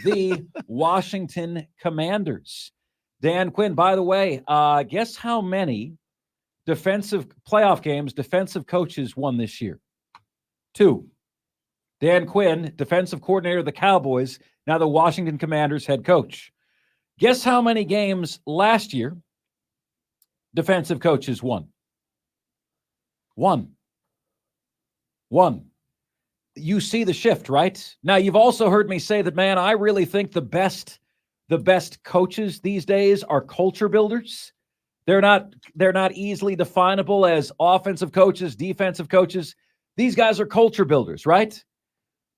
the Washington Commanders. Dan Quinn, by the way, guess how many defensive playoff games defensive coaches won this year? 2. Dan Quinn, defensive coordinator of the Cowboys, now the Washington Commanders head coach. Guess how many games last year defensive coaches won? 1. You see the shift, right? Now, you've also heard me say that, man, I really think the best coaches these days are culture builders. They're not easily definable as offensive coaches, defensive coaches. These guys are culture builders, right?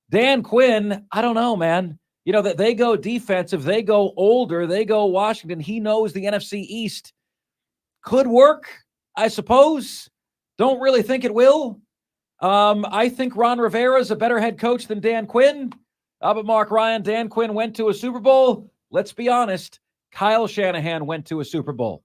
Dan Quinn, I don't know, man. That they go defensive, they go older, they go Washington. He knows the NFC East could work, I suppose. Don't really think it will. I think Ron Rivera is a better head coach than Dan Quinn. But Mark Ryan, Dan Quinn went to a Super Bowl. Let's be honest. Kyle Shanahan went to a Super Bowl.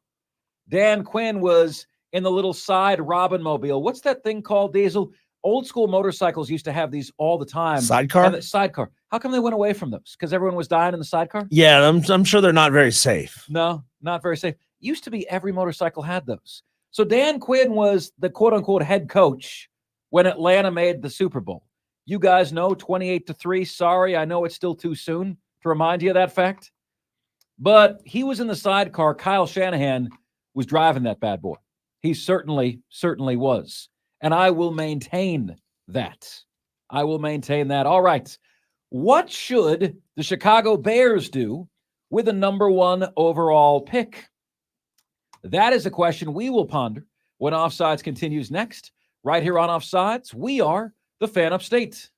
Dan Quinn was in the little side Robin mobile. What's that thing called, Diesel? Old school motorcycles used to have these all the time. Sidecar? Sidecar. How come they went away from those? Because everyone was dying in the sidecar? Yeah, I'm sure they're not very safe. No, not very safe. Used to be every motorcycle had those. So Dan Quinn was the quote-unquote head coach when Atlanta made the Super Bowl. You guys know 28-3. Sorry, I know it's still too soon to remind you of that fact. But he was in the sidecar. Kyle Shanahan was driving that bad boy. He certainly was. And I will maintain that. All right. What should the Chicago Bears do with the number 1 overall pick? That is a question we will ponder when Offsides continues next. Right here on Offsides, we are the Fan Upstate.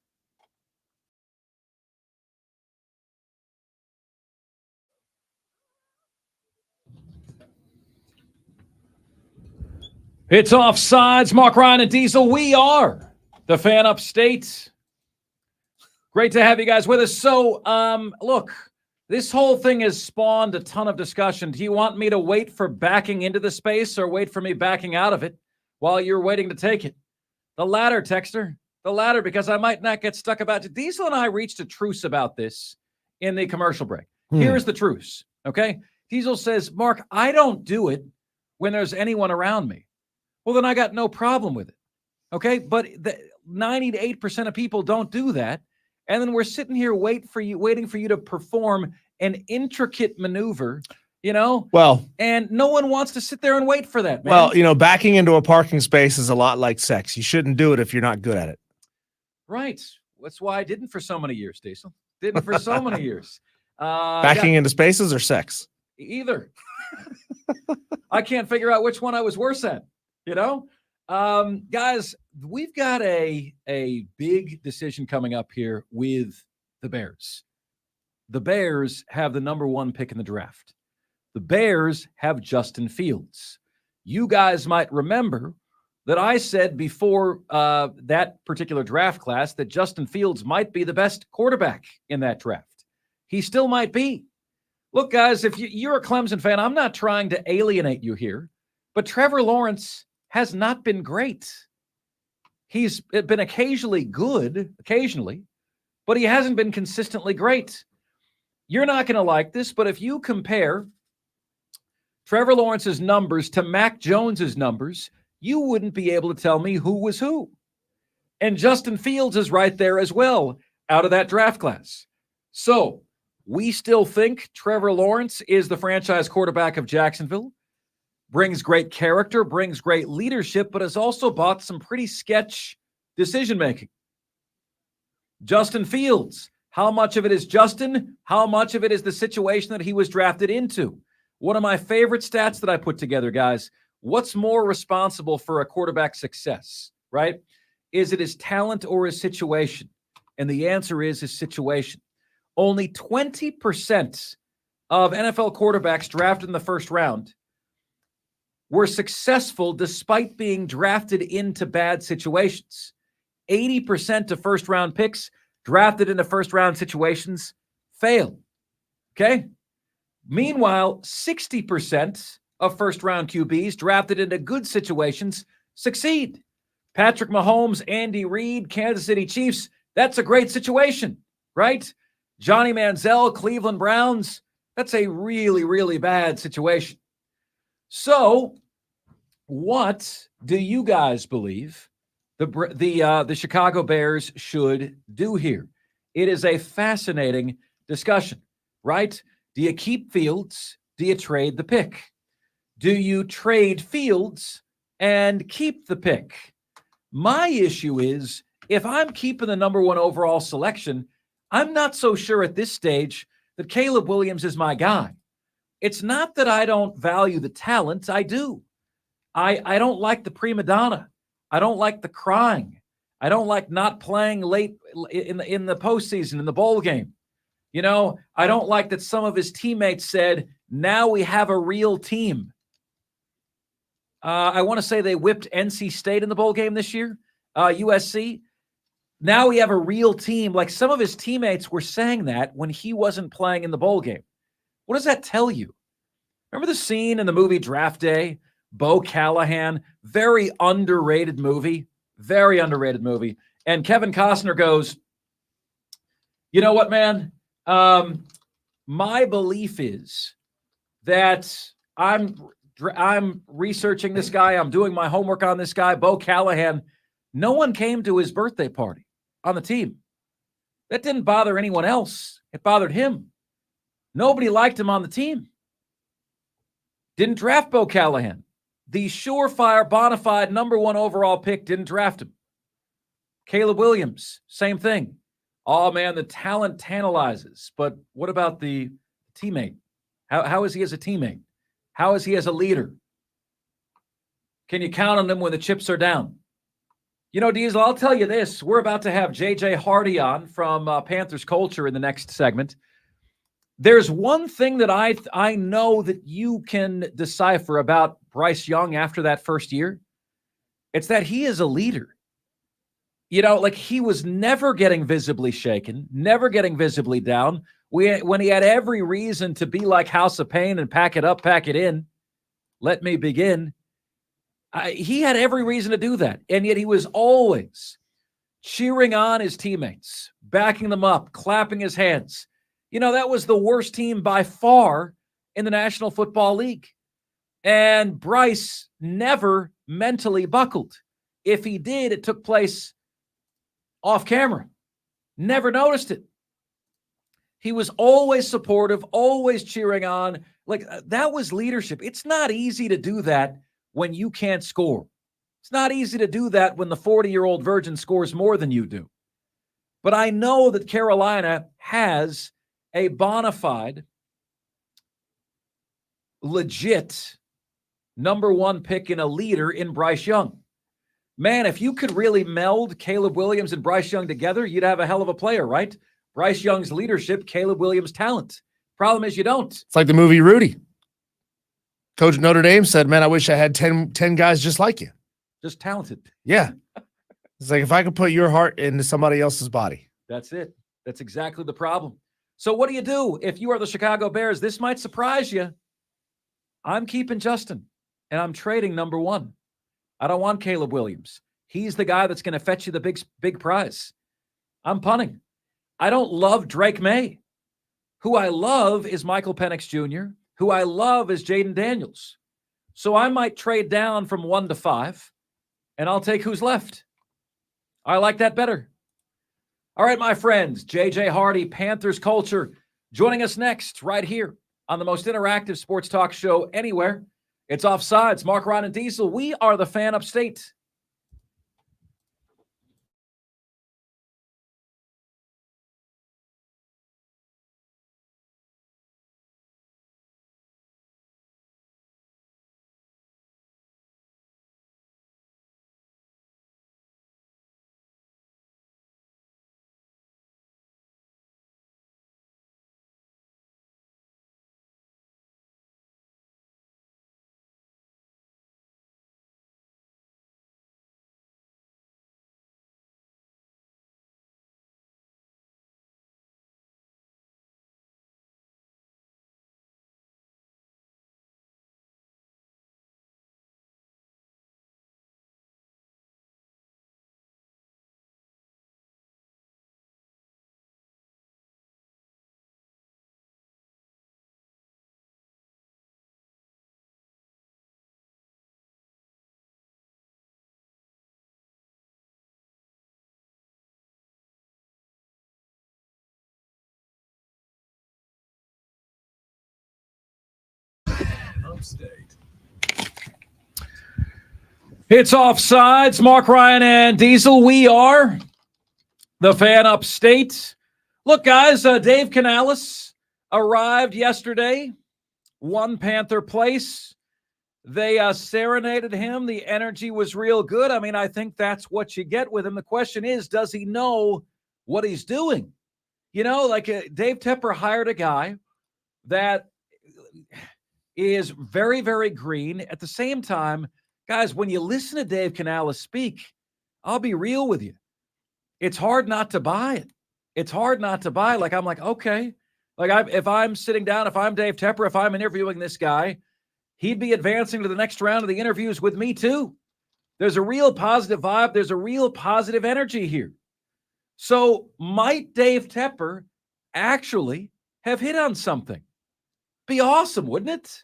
It's Offsides. Mark Ryan and Diesel. We are the Fan Upstate. Great to have you guys with us. So, look, this whole thing has spawned a ton of discussion. Do you want me to wait for backing into the space or wait for me backing out of it while you're waiting to take it? The latter, Texter. The latter, because I might not get stuck about it. Diesel and I reached a truce about this in the commercial break. Here's the truce, okay? Diesel says, Mark, I don't do it when there's anyone around me. Well, then I got no problem with it, okay? But 90 to 8% of people don't do that. And then we're sitting here waiting for you to perform an intricate maneuver, Well, and no one wants to sit there and wait for that, man. Well, backing into a parking space is a lot like sex. You shouldn't do it if you're not good at it. Right. That's why I didn't for so many years, Diesel. Didn't for so many years. Backing into spaces or sex? Either. I can't figure out which one I was worse at, you know? Guys, we've got a big decision coming up here with the Bears. The Bears have the number 1 pick in the draft. The Bears have Justin Fields. You guys might remember that I said before that particular draft class that Justin Fields might be the best quarterback in that draft. He still might be. Look, guys, if you're a Clemson fan, I'm not trying to alienate you here, but Trevor Lawrence has not been great. He's been occasionally good, but he hasn't been consistently great. You're not going to like this, but if you compare Trevor Lawrence's numbers to Mac Jones's numbers, you wouldn't be able to tell me who was who. And Justin Fields is right there as well out of that draft class. So we still think Trevor Lawrence is the franchise quarterback of Jacksonville, brings great character, brings great leadership, but has also bought some pretty sketch decision-making. Justin Fields, how much of it is Justin? How much of it is the situation that he was drafted into? One of my favorite stats that I put together, guys, what's more responsible for a quarterback's success, right? Is it his talent or his situation? And the answer is his situation. Only 20% of NFL quarterbacks drafted in the first round were successful despite being drafted into bad situations. 80% of first-round picks drafted into first-round situations fail. Okay? Meanwhile, 60% of first-round QBs drafted into good situations succeed. Patrick Mahomes, Andy Reid, Kansas City Chiefs, that's a great situation, right? Johnny Manziel, Cleveland Browns, that's a really, really bad situation. So, what do you guys believe the Chicago Bears should do here? It is a fascinating discussion, right? Do you keep Fields? Do you trade the pick? Do you trade Fields and keep the pick? My issue is, if I'm keeping the number 1 overall selection, I'm not so sure at this stage that Caleb Williams is my guy. It's not that I don't value the talent. I do. I don't like the prima donna. I don't like the crying. I don't like not playing late in the postseason, in the bowl game. You know, I don't like that some of his teammates said, now we have a real team. I want to say they whipped NC State in the bowl game this year, USC. Now we have a real team. Like some of his teammates were saying that when he wasn't playing in the bowl game. What does that tell you? Remember the scene in the movie Draft Day? Bo Callahan, very underrated movie. And Kevin Costner goes, you know what, man? My belief is that I'm researching this guy. I'm doing my homework on this guy, Bo Callahan. No one came to his birthday party on the team. That didn't bother anyone else. It bothered him. Nobody liked him on the team. Didn't draft Bo Callahan. The surefire, bona fide number 1 overall pick didn't draft him. Caleb Williams, same thing. Oh, man, the talent tantalizes. But what about the teammate? How is he as a teammate? How is he as a leader? Can you count on him when the chips are down? You know, Diesel, I'll tell you this. We're about to have J.J. Hardy on from Panthers Culture in the next segment. There's one thing that I know that you can decipher about Bryce Young after that first year. It's that he is a leader. You know, like he was never getting visibly shaken, never getting visibly down. When he had every reason to be like House of Pain and pack it up, pack it in, let me begin. He had every reason to do that. And yet he was always cheering on his teammates, backing them up, clapping his hands. You know, that was the worst team by far in the National Football League. And Bryce never mentally buckled. If he did, it took place off camera. Never noticed it. He was always supportive, always cheering on. Like, that was leadership. It's not easy to do that when you can't score. It's not easy to do that when the 40-year-old virgin scores more than you do. But I know that Carolina has a bona fide, legit number one pick and a leader in Bryce Young. Man, if you could really meld Caleb Williams and Bryce Young together, you'd have a hell of a player, right? Bryce Young's leadership, Caleb Williams' talent. Problem is you don't. It's like the movie Rudy. Coach at Notre Dame said, man, I wish I had 10 guys just like you. Just talented. Yeah. It's like if I could put your heart into somebody else's body. That's it. That's exactly the problem. So what do you do if you are the Chicago Bears? This might surprise you. I'm keeping Justin, and I'm trading number one. I don't want Caleb Williams. He's the guy that's going to fetch you the big prize. I'm punting. I don't love Drake May. Who I love is Michael Penix Jr., who I love is Jaden Daniels. So I might trade down from 1 to 5, and I'll take who's left. I like that better. All right, my friends, JJ Hardy, Panthers Culture, joining us next right here on the most interactive sports talk show anywhere. It's Offsides. Mark, Ryan, and Diesel. We are the Fan Upstate. Upstate. It's Offsides. Mark, Ryan, and Diesel. We are the Fan Upstate. Look, guys, Dave Canales arrived yesterday. One Panther Place. They serenaded him. The energy was real good. I mean, I think that's what you get with him. The question is, does he know what he's doing? You know, like Dave Tepper hired a guy that is very, very green. At the same time, guys, when you listen to Dave Canales speak, I'll be real with you. It's hard not to buy it. It's hard not to buy. Like, I'm like, okay. Like, if I'm sitting down, if I'm Dave Tepper, if I'm interviewing this guy, he'd be advancing to the next round of the interviews with me too. There's a real positive vibe. There's a real positive energy here. So might Dave Tepper actually have hit on something? Be awesome, wouldn't it?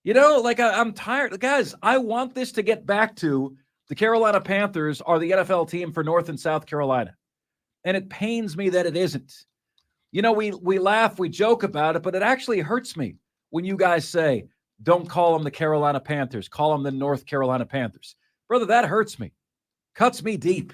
You know, like I'm tired. Guys, I want this to get back to the Carolina Panthers are the NFL team for North and South Carolina. And it pains me that it isn't. You know, we laugh, we joke about it, but it actually hurts me when you guys say, don't call them the Carolina Panthers, call them the North Carolina Panthers. Brother, that hurts me. Cuts me deep.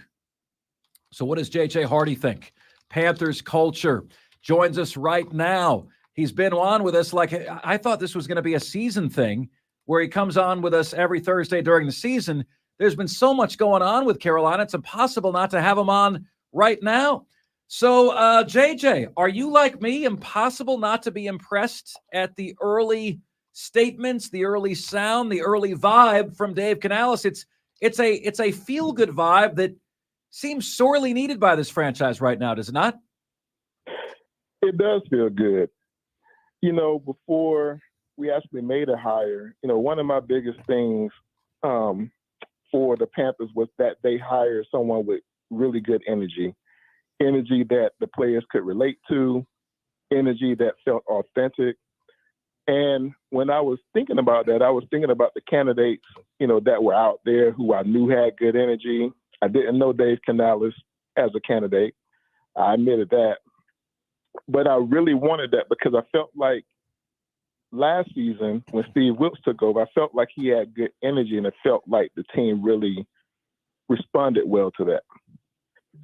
So what does JJ Hardy think? Panthers culture joins us right now. He's been on with us like I thought this was going to be a season thing where he comes on with us every Thursday during the season. There's been so much going on with Carolina. It's impossible not to have him on right now. So, JJ, are you like me, impossible not to be impressed at the early statements, the early sound, the early vibe from Dave Canales? It's a feel-good vibe that seems sorely needed by this franchise right now, does it not? It does feel good. You know, before we actually made a hire, you know, one of my biggest things for the Panthers was that they hired someone with really good energy that the players could relate to, energy that felt authentic. And when I was thinking about that, I was thinking about the candidates, you know, that were out there who I knew had good energy. I didn't know Dave Canales as a candidate. I admitted that. But I really wanted that because I felt like last season when Steve Wilks took over, I felt like he had good energy and it felt like the team really responded well to that.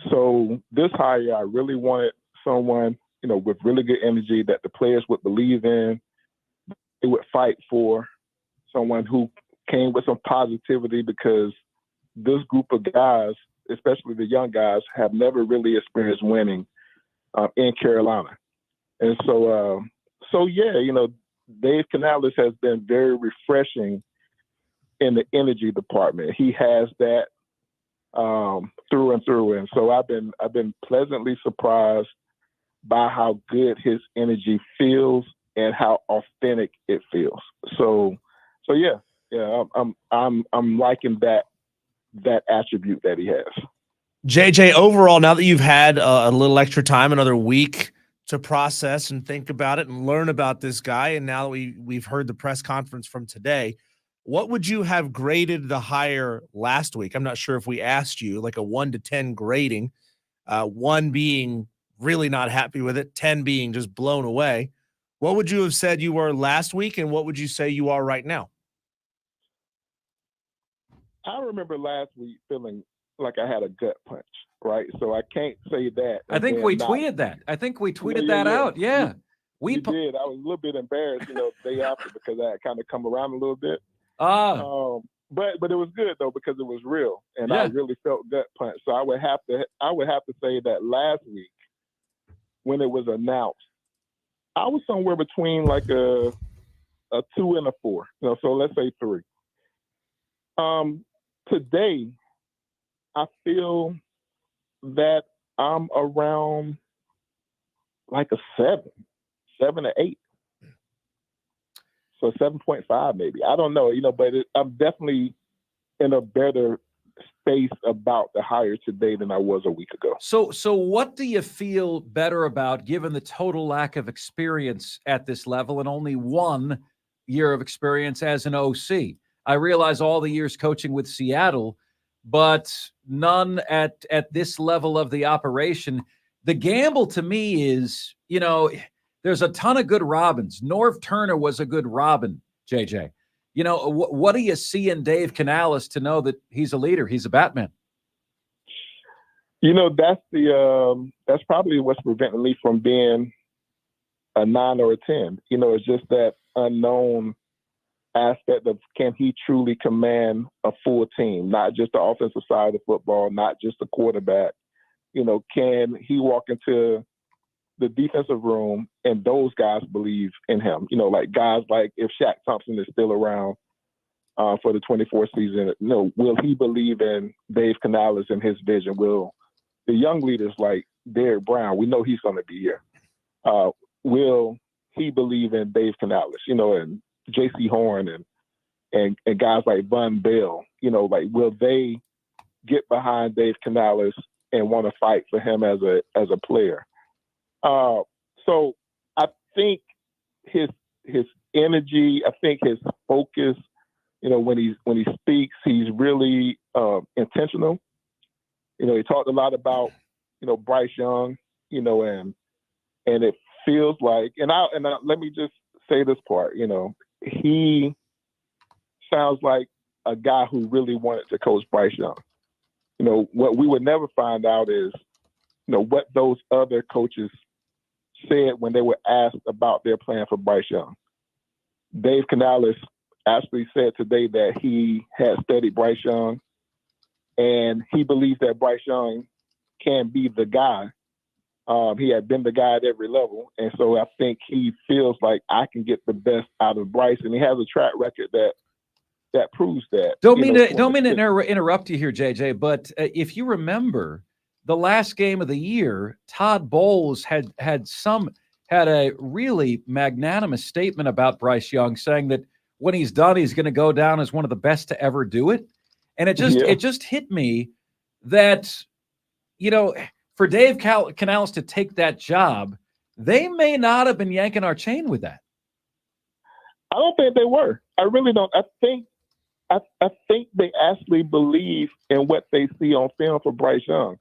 So this hire, I really wanted someone, with really good energy that the players would believe in, they would fight for, someone who came with some positivity, because this group of guys, especially the young guys, have never really experienced winning in Carolina. And so yeah, Dave Canales has been very refreshing in the energy department. He has that through and through. And so I've been pleasantly surprised by how good his energy feels and how authentic it feels. So yeah, I'm liking that attribute that he has. JJ, overall, now that you've had a little extra time, another week to process and think about it and learn about this guy, and now that we've heard the press conference from today, what would you have graded the hire last week? I'm not sure if we asked you, like a 1 to 10 grading, 1 being really not happy with it, 10 being just blown away. What would you have said you were last week, and what would you say you are right now? I remember last week feeling like I had a gut punch, right? So I can't say that. I think we tweeted that. I think we tweeted that out. Yeah. We did. I was a little bit embarrassed, the day after, because I had kind of come around a little bit. But it was good though, because it was real, and I really felt gut punch. So I would have to say that last week, when it was announced, I was somewhere between like a 2 and a 4. So let's say 3. Today, I feel that I'm around like a 7 to 8. So 7.5 maybe. I don't know, but I'm definitely in a better space about the hire today than I was a week ago. So what do you feel better about, given the total lack of experience at this level and only 1 year of experience as an OC? I realize all the years coaching with Seattle, but none at this level of the operation. The gamble to me is, there's a ton of good Robins. Norv Turner was a good Robin, JJ. What do you see in Dave Canales to know that he's a leader? He's a Batman. That's probably what's preventing me from being a 9 or a 10. It's just that unknown aspect of, can he truly command a full team, not just the offensive side of football, not just the quarterback. Can he walk into the defensive room and those guys believe in him? Like guys like, if Shaq Thompson is still around for the 24 season, will he believe in Dave Canales and his vision? Will the young leaders like Derek Brown, we know he's going to be here, will he believe in Dave Canales, and J.C. Horn and guys like Von Bell, will they get behind Dave Canales and want to fight for him as a player? So I think his energy, I think his focus, when he speaks, he's really intentional. He talked a lot about Bryce Young, and it feels like, and let me just say this part, he sounds like a guy who really wanted to coach Bryce Young. What we would never find out is, what those other coaches said when they were asked about their plan for Bryce Young. Dave Canales actually said today that he had studied Bryce Young, and he believes that Bryce Young can be the guy. He had been the guy at every level, and so I think he feels like I can get the best out of Bryce, and he has a track record that proves that. Don't mean to interrupt you here, JJ, but if you remember the last game of the year, Todd Bowles had a really magnanimous statement about Bryce Young, saying that when he's done, he's going to go down as one of the best to ever do it. And it just hit me that, for Dave Canales to take that job, they may not have been yanking our chain with that. I don't think they were. I really don't. I think they actually believe in what they see on film for Bryce Young.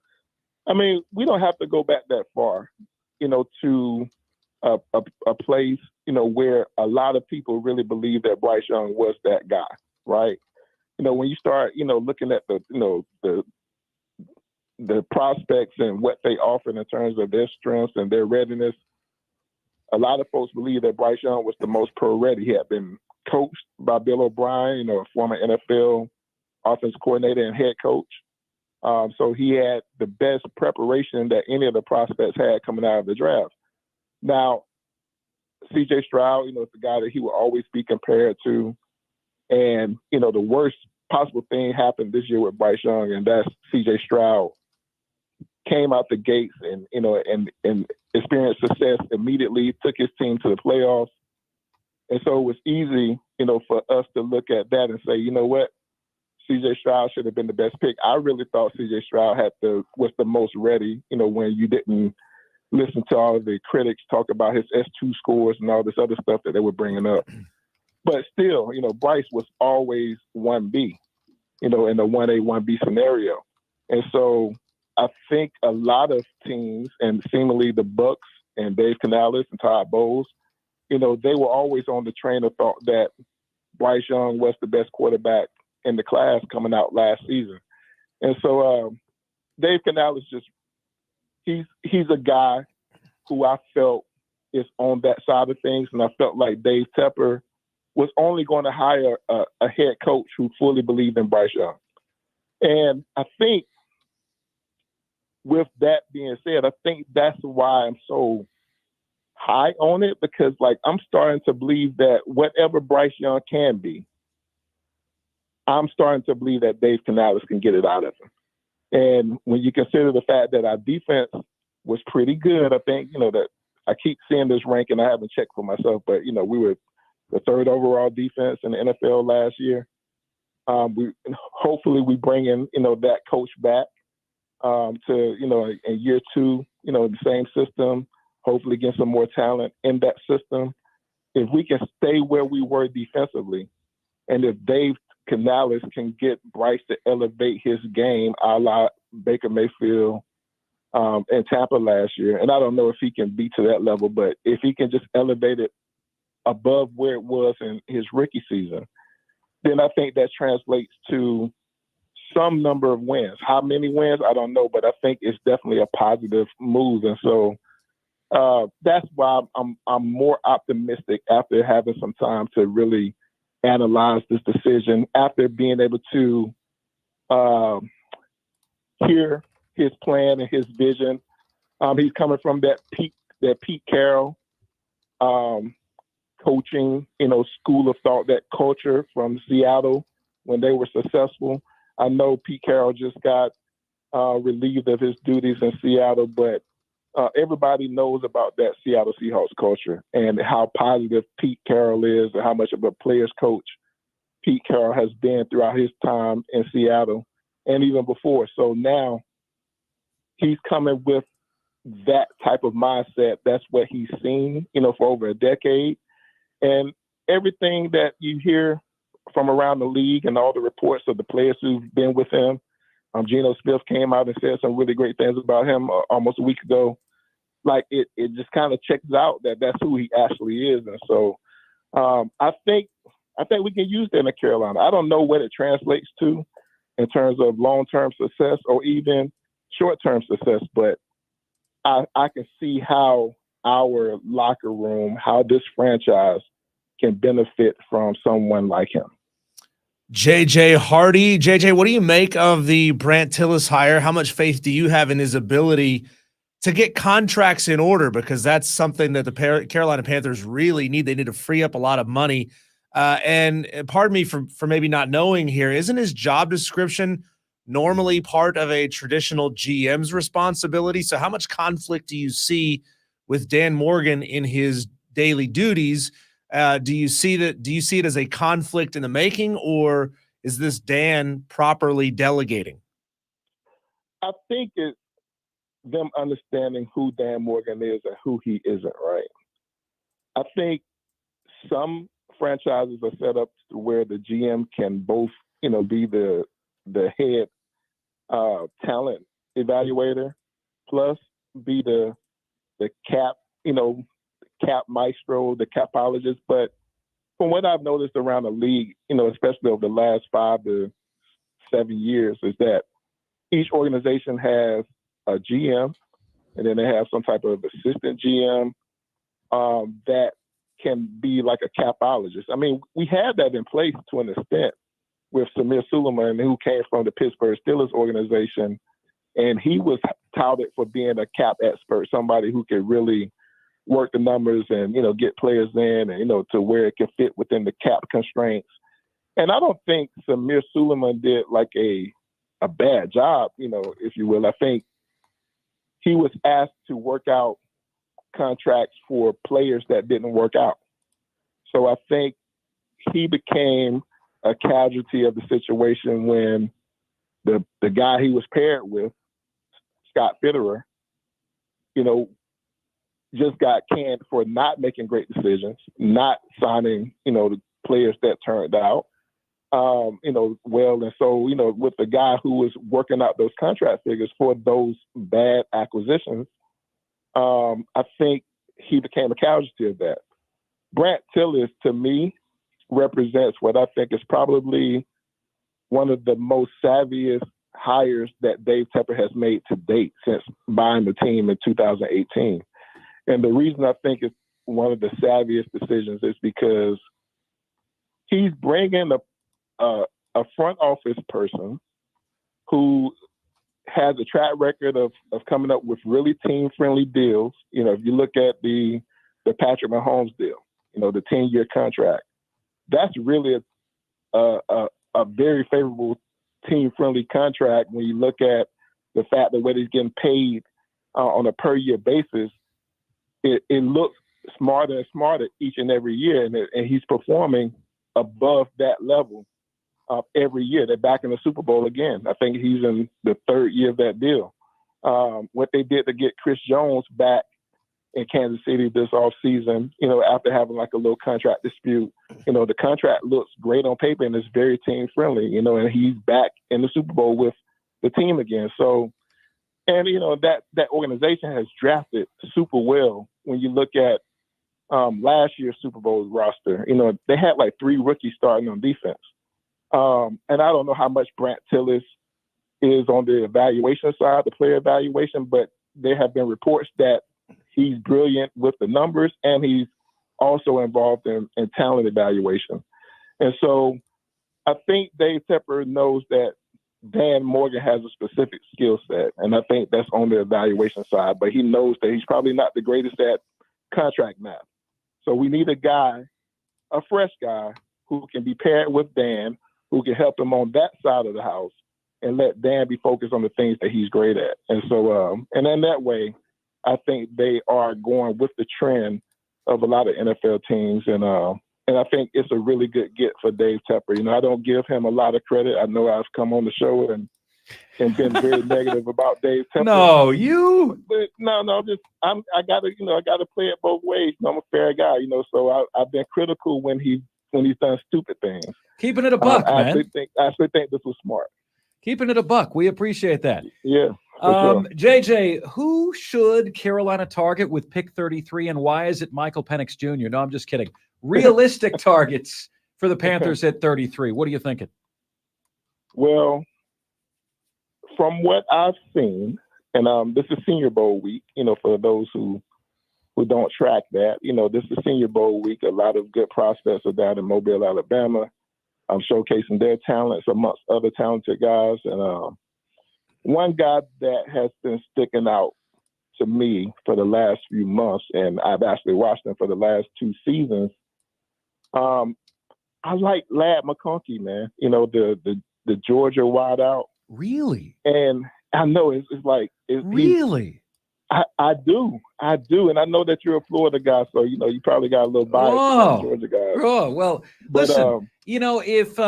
I mean, we don't have to go back that far, to a place, where a lot of people really believe that Bryce Young was that guy, right? When you start, looking at the the prospects and what they offered in terms of their strengths and their readiness, a lot of folks believe that Bryce Young was the most pro-ready. He had been coached by Bill O'Brien, a former NFL offense coordinator and head coach. So he had the best preparation that any of the prospects had coming out of the draft. Now, C.J. Stroud, is the guy that he will always be compared to. And, the worst possible thing happened this year with Bryce Young, and that's C.J. Stroud came out the gates and experienced success immediately, took his team to the playoffs. And so it was easy, for us to look at that and say, you know what, C.J. Stroud should have been the best pick. I really thought C.J. Stroud was the most ready, when you didn't listen to all of the critics talk about his S2 scores and all this other stuff that they were bringing up. But still, Bryce was always 1B, in the 1A, 1B scenario. And so I think a lot of teams, and seemingly the Bucks and Dave Canales and Todd Bowles, they were always on the train of thought that Bryce Young was the best quarterback in the class coming out last season. And so Dave Canales he's a guy who I felt is on that side of things. And I felt like Dave Tepper was only going to hire a head coach who fully believed in Bryce Young. And I think with that being said, I think that's why I'm so high on it, because I'm starting to believe that whatever Bryce Young can be, I'm starting to believe that Dave Canales can get it out of him. And when you consider the fact that our defense was pretty good, I think, that I keep seeing this ranking. I haven't checked for myself, but, we were the third overall defense in the NFL last year. Hopefully we bring in, that coach back to, in year two, the same system, hopefully get some more talent in that system. If we can stay where we were defensively, and if Dave Canales can get Bryce to elevate his game a la Baker Mayfield in Tampa last year, and I don't know if he can be to that level, but if he can just elevate it above where it was in his rookie season, then I think that translates to some number of wins. How many wins, I don't know, but I think it's definitely a positive move. And so that's why I'm more optimistic after having some time to really analyze this decision, after being able to hear his plan and his vision. He's coming from that Pete Carroll coaching, school of thought, that culture from Seattle when they were successful. I know Pete Carroll just got relieved of his duties in Seattle, but everybody knows about that Seattle Seahawks culture and how positive Pete Carroll is and how much of a player's coach Pete Carroll has been throughout his time in Seattle and even before. So now he's coming with that type of mindset. That's what he's seen, for over a decade. And everything that you hear from around the league and all the reports of the players who've been with him, Geno Smith came out and said some really great things about him almost a week ago. It just kind of checks out that that's who he actually is. And so I think we can use that in Carolina. I don't know what it translates to in terms of long-term success or even short-term success, but I can see how our locker room, how this franchise can benefit from someone like him. JJ Hardy. JJ, what do you make of the Brant Tillis hire? How much faith do you have in his ability to get contracts in order? Because that's something that the Carolina Panthers really need. They need to free up a lot of money. And pardon me for maybe not knowing here, isn't his job description normally part of a traditional GM's responsibility? So how much conflict do you see with Dan Morgan in his daily duties? Do you see it as a conflict in the making, or is this Dan properly delegating? I think it's them understanding who Dan Morgan is and who he isn't, right? I think some franchises are set up to where the GM can both, be the head talent evaluator, plus be the cap, cap maestro, the capologist. But from what I've noticed around the league, especially over the last 5 to 7 years, is that each organization has a GM, and then they have some type of assistant GM that can be like a capologist. I mean, we had that in place to an extent with Samir Suleiman, who came from the Pittsburgh Steelers organization, and he was touted for being a cap expert, somebody who could really work the numbers and, you know, get players in and, you know, to where it can fit within the cap constraints. And I don't think Samir Suleiman did like a bad job, you know, if you will. I think he was asked to work out contracts for players that didn't work out. So I think he became a casualty of the situation when the guy he was paired with, Scott Fitterer, you know, just got canned for not making great decisions, not signing, you know, the players that turned out, you know, well. And so, you know, with the guy who was working out those contract figures for those bad acquisitions, I think he became a casualty of that. Brant Tillis, to me, represents what I think is probably one of the most savviest hires that Dave Tepper has made to date since buying the team in 2018. And the reason I think it's one of the savviest decisions is because he's bringing a front office person who has a track record of coming up with really team-friendly deals. You know, if you look at the Patrick Mahomes deal, you know, the 10-year contract, that's really a very favorable team-friendly contract when you look at the fact that what he's getting paid on a per-year basis, it looks smarter and smarter each and every year, and he's performing above that level every year. They're back in the Super Bowl again. I think he's in the third year of that deal. What they did to get Chris Jones back in Kansas City this offseason, you know, after having like a little contract dispute, you know, the contract looks great on paper and it's very team-friendly, you know, and he's back in the Super Bowl with the team again. So, and, you know, that organization has drafted super well when you look at last year's Super Bowl roster. You know, they had like 3 rookies starting on defense. And I don't know how much Brant Tillis is on the evaluation side, the player evaluation, but there have been reports that he's brilliant with the numbers and he's also involved in talent evaluation. And so I think Dave Tepper knows that Dan Morgan has a specific skill set, and I think that's on the evaluation side, but he knows that he's probably not the greatest at contract math. So we need a guy, a fresh guy, who can be paired with Dan, who can help him on that side of the house and let Dan be focused on the things that he's great at. And so, and in that way, I think they are going with the trend of a lot of NFL teams. And I think it's a really good get for Dave Tepper. You know, I don't give him a lot of credit. I know I've come on the show and been very negative about Dave Tepper. No, you. But no, just I gotta play it both ways. You know, I'm a fair guy, you know, so I've been critical when he's done stupid things. Keeping it a buck, man. I actually think this was smart. Keeping it a buck. We appreciate that. Yeah. Sure. JJ, who should Carolina target with pick 33, and why is it Michael Penix Jr.? No, I'm just kidding. Realistic targets for the Panthers at 33. What are you thinking? Well, from what I've seen, and this is Senior Bowl week, you know, for those who don't track that, you know, this is Senior Bowl week. A lot of good prospects are down in Mobile, Alabama. I'm showcasing their talents amongst other talented guys. And one guy that has been sticking out to me for the last few months, and I've actually watched him for the last 2 seasons, I like Ladd McConkey, man. You know, the Georgia wideout. Really? And I know it's like really. I do, and I know that you're a Florida guy, so you know you probably got a little bias against Georgia guys. Oh well, listen. You know, if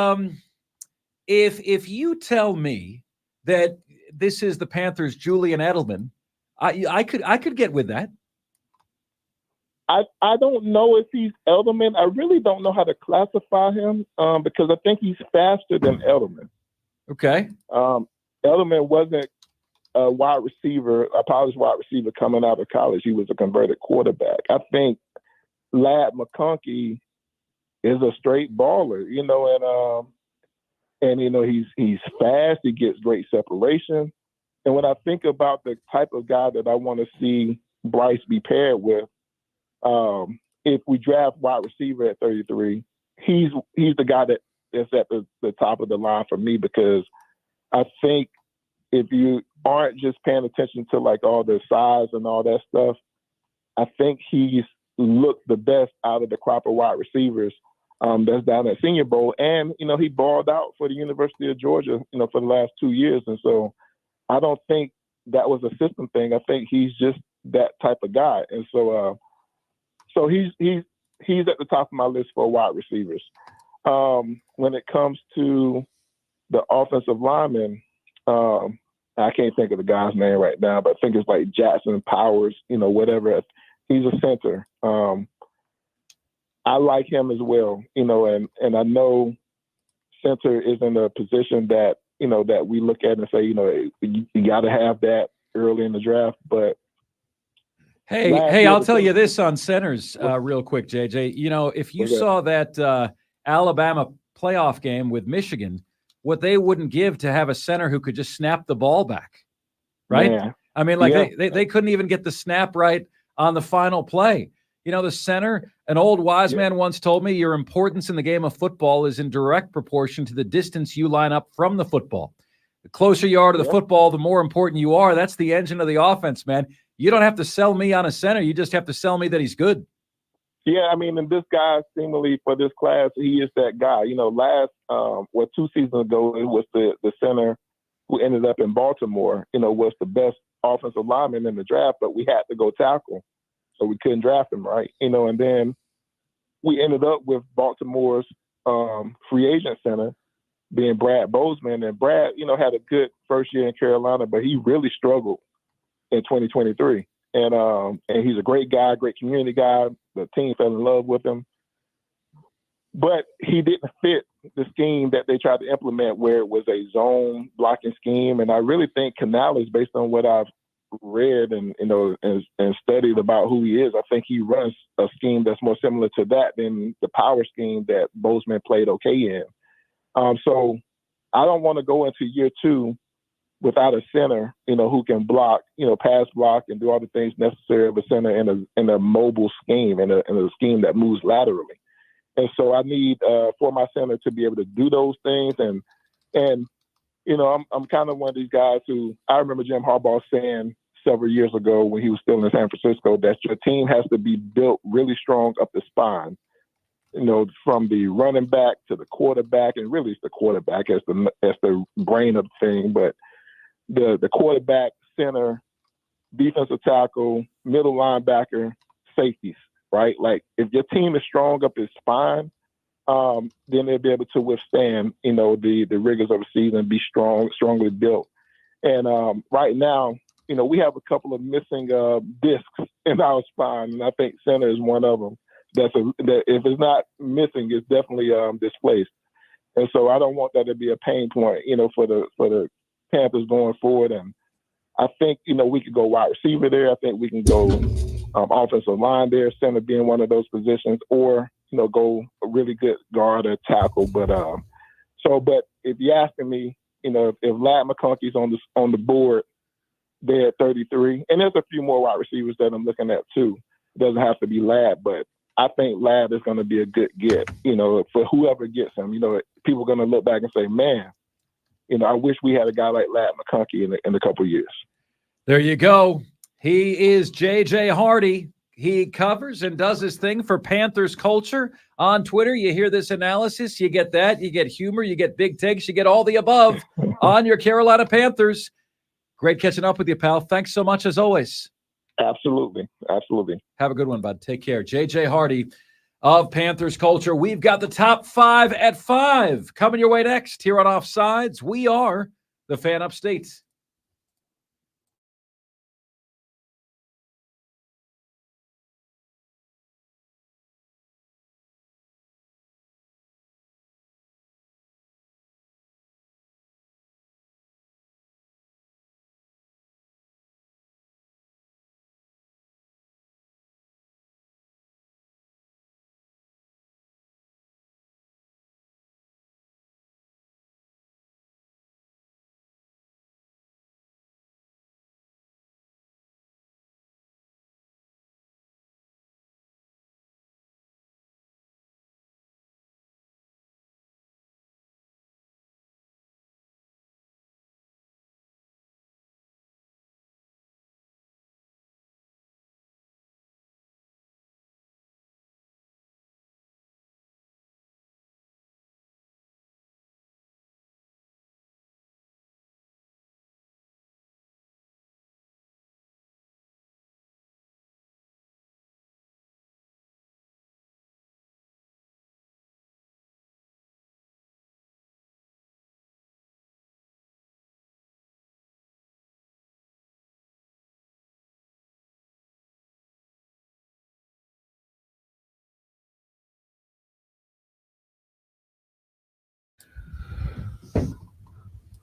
you tell me that this is the Panthers' Julian Edelman, I could get with that. I don't know if he's Edelman. I really don't know how to classify him because I think he's faster than Edelman. Okay. Edelman wasn't a wide receiver, a polished wide receiver coming out of college. He was a converted quarterback. I think Ladd McConkey is a straight baller, you know, and he's fast. He gets great separation. And when I think about the type of guy that I want to see Bryce be paired with, if we draft wide receiver at 33, he's the guy that's at the top of the line for me, because I think if you aren't just paying attention to like all the size and all that stuff, I think he's looked the best out of the crop of wide receivers that's down at Senior Bowl. And, he balled out for the University of Georgia, for the last 2 years. And so I don't think that was a system thing. I think he's just that type of guy. And so he's at the top of my list for wide receivers. When it comes to the offensive linemen, I can't think of the guy's name right now, but I think it's like Jackson Powers, whatever. He's a center. I like him as well, and I know center is in a position that, that we look at and say, you got to have that early in the draft. But Hey, I'll tell you this on centers real quick, JJ. If you saw that Alabama playoff game with Michigan, what they wouldn't give to have a center who could just snap the ball back, right? Man. I mean, like they couldn't even get the snap right on the final play. The center, an old wise man once told me, your importance in the game of football is in direct proportion to the distance you line up from the football. The closer you are to the football, the more important you are. That's the engine of the offense, man. You don't have to sell me on a center. You just have to sell me that he's good. Yeah, I mean, and this guy, seemingly for this class, he is that guy. 2 seasons ago, it was the center who ended up in Baltimore, was the best offensive lineman in the draft, but we had to go tackle. So we couldn't draft him, right? And then we ended up with Baltimore's free agent center being Brad Bozeman. And Brad, had a good first year in Carolina, but he really struggled in 2023. And he's a great guy, great community guy. The team fell in love with him. But he didn't fit the scheme that they tried to implement, where it was a zone blocking scheme. And I really think Canales, based on what I've read and studied about who he is, I think he runs a scheme that's more similar to that than the power scheme that Bozeman played okay in. So I don't want to go into year 2 without a center, who can block, pass block and do all the things necessary of a center in a mobile scheme, in a scheme that moves laterally. And so I need for my center to be able to do those things. And I'm kind of one of these guys who, I remember Jim Harbaugh saying several years ago when he was still in San Francisco, that your team has to be built really strong up the spine, from the running back to the quarterback, and really it's the quarterback as the brain of the thing, but the quarterback, center, defensive tackle, middle linebacker, safeties, right? Like if your team is strong up its spine, then they'll be able to withstand, the rigors of a season, be strongly built. And right now, we have a couple of missing discs in our spine, and I think center is one of them. That if it's not missing, it's definitely displaced. And so I don't want that to be a pain point, for the Panthers going forward. And I think, we could go wide receiver there. I think we can go offensive line there, center being one of those positions, or go a really good guard or tackle. But if you're asking me, if Ladd McConkey's on the board there at 33, and there's a few more wide receivers that I'm looking at too. It doesn't have to be Ladd, but I think Ladd is going to be a good get, for whoever gets him. People are going to look back and say, man, I wish we had a guy like Ladd McConkey in a couple of years. There you go. He is JJ Hardy. He covers and does his thing for Panthers Culture on Twitter. You hear this analysis, you get that, you get humor, you get big takes, you get all the above on your Carolina Panthers. Great catching up with you, pal. Thanks so much as always. Absolutely. Have a good one, bud. Take care. JJ Hardy of Panthers Culture. We've got the top 5 at 5 coming your way next here on Offsides. We are the Fan Upstate.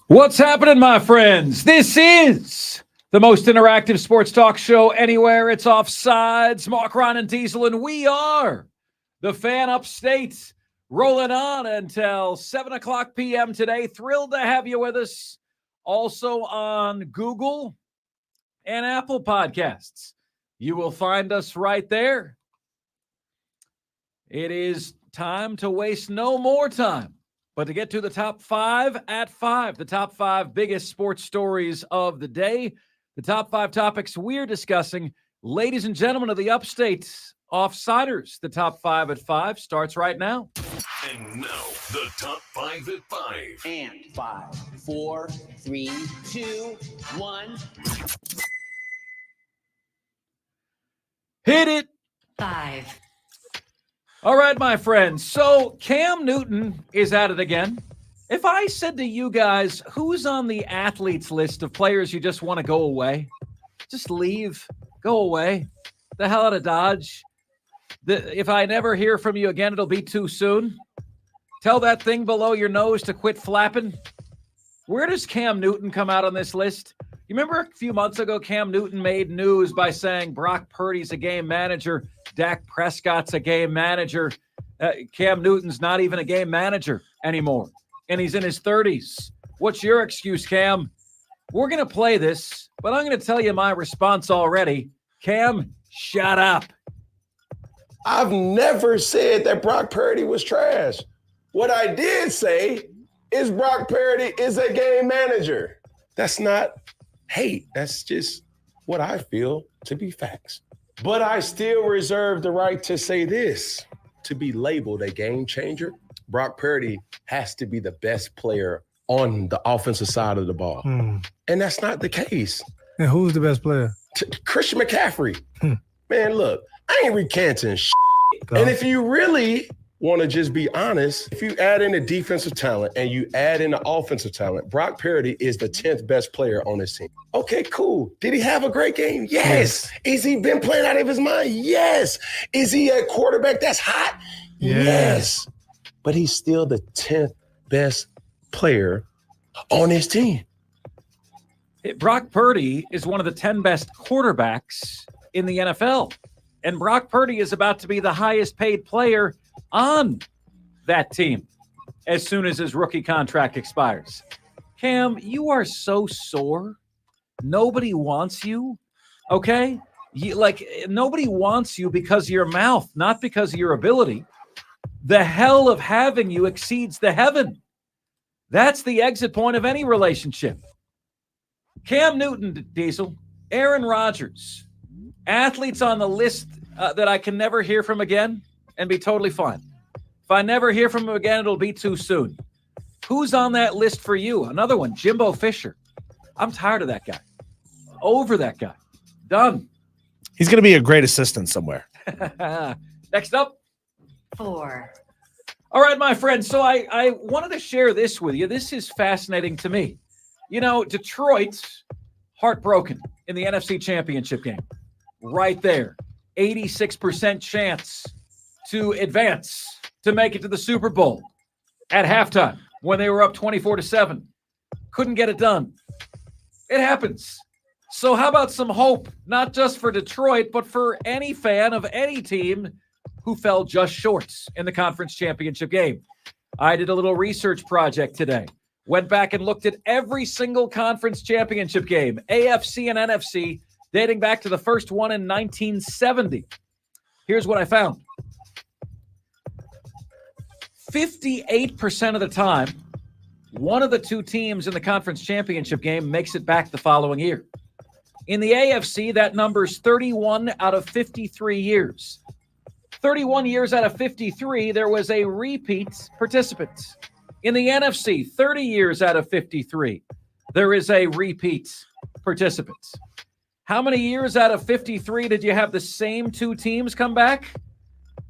What's happening, my friends? This is the most interactive sports talk show anywhere. It's Offsides. Mark Ryan and Diesel, and we are the Fan Upstate, rolling on until 7 o'clock p.m. today. Thrilled to have you with us. Also on Google and Apple Podcasts. You will find us right there. It is time to waste no more time, but to get to the top 5 at 5, the top 5 biggest sports stories of the day, the top 5 topics we're discussing. Ladies and gentlemen of the Upstate, Offsiders, the top 5 at 5 starts right now. And now, the top 5 at 5. And 5, 4, 3, 2, 1. Hit it. 5. All right, my friends. So Cam Newton is at it again. If I said to you guys, who's on the athletes list of players you just want to go away? Just leave. Go away. The hell out of Dodge. If I never hear from you again, it'll be too soon. Tell that thing below your nose to quit flapping. Where does Cam Newton come out on this list? You remember a few months ago, Cam Newton made news by saying Brock Purdy's a game manager, Dak Prescott's a game manager. Cam Newton's not even a game manager anymore, and he's in his 30s. What's your excuse, Cam? We're going to play this, but I'm going to tell you my response already. Cam, shut up. I've never said that Brock Purdy was trash. What I did say is Brock Purdy is a game manager. That's not hate. That's just what I feel to be facts. But I still reserve the right to say this. To be labeled a game changer, Brock Purdy has to be the best player on the offensive side of the ball. And that's not the case. And who's the best player? Christian McCaffrey. Man, look, I ain't recanting shit. And if you really want to just be honest, if you add in the defensive talent and you add in the offensive talent, Brock Purdy is the 10th best player on this team. Okay, cool. Did he have a great game? Yes. Is he been playing out of his mind? Yes. Is he a quarterback that's hot? Yes. But he's still the 10th best player on his team. Brock Purdy is one of the 10 best quarterbacks in the NFL. And Brock Purdy is about to be the highest paid player on that team as soon as his rookie contract expires. Cam, you are so sore. Nobody wants you, okay? Nobody wants you because of your mouth, not because of your ability. The hell of having you exceeds the heaven. That's the exit point of any relationship. Cam Newton, Diesel, Aaron Rodgers, athletes on the list that I can never hear from again and be totally fine. If I never hear from him again, it'll be too soon. Who's on that list for you? Another one, Jimbo Fisher. I'm tired of that guy. Over that guy. Done. He's going to be a great assistant somewhere. Next up. 4. All right, my friends. So I wanted to share this with you. This is fascinating to me. You know, Detroit, heartbroken in the NFC Championship game. Right there. 86% chance to advance, to make it to the Super Bowl at halftime when they were up 24-7. Couldn't get it done. It happens. So how about some hope, not just for Detroit, but for any fan of any team who fell just short in the conference championship game? I did a little research project today. Went back and looked at every single conference championship game, AFC and NFC, dating back to the first one in 1970. Here's what I found. 58% of the time, one of the two teams in the conference championship game makes it back the following year. In the AFC, that number's 31 out of 53 years. 31 years out of 53, there was a repeat participant. In the NFC, 30 years out of 53, there is a repeat participant. How many years out of 53 did you have the same two teams come back?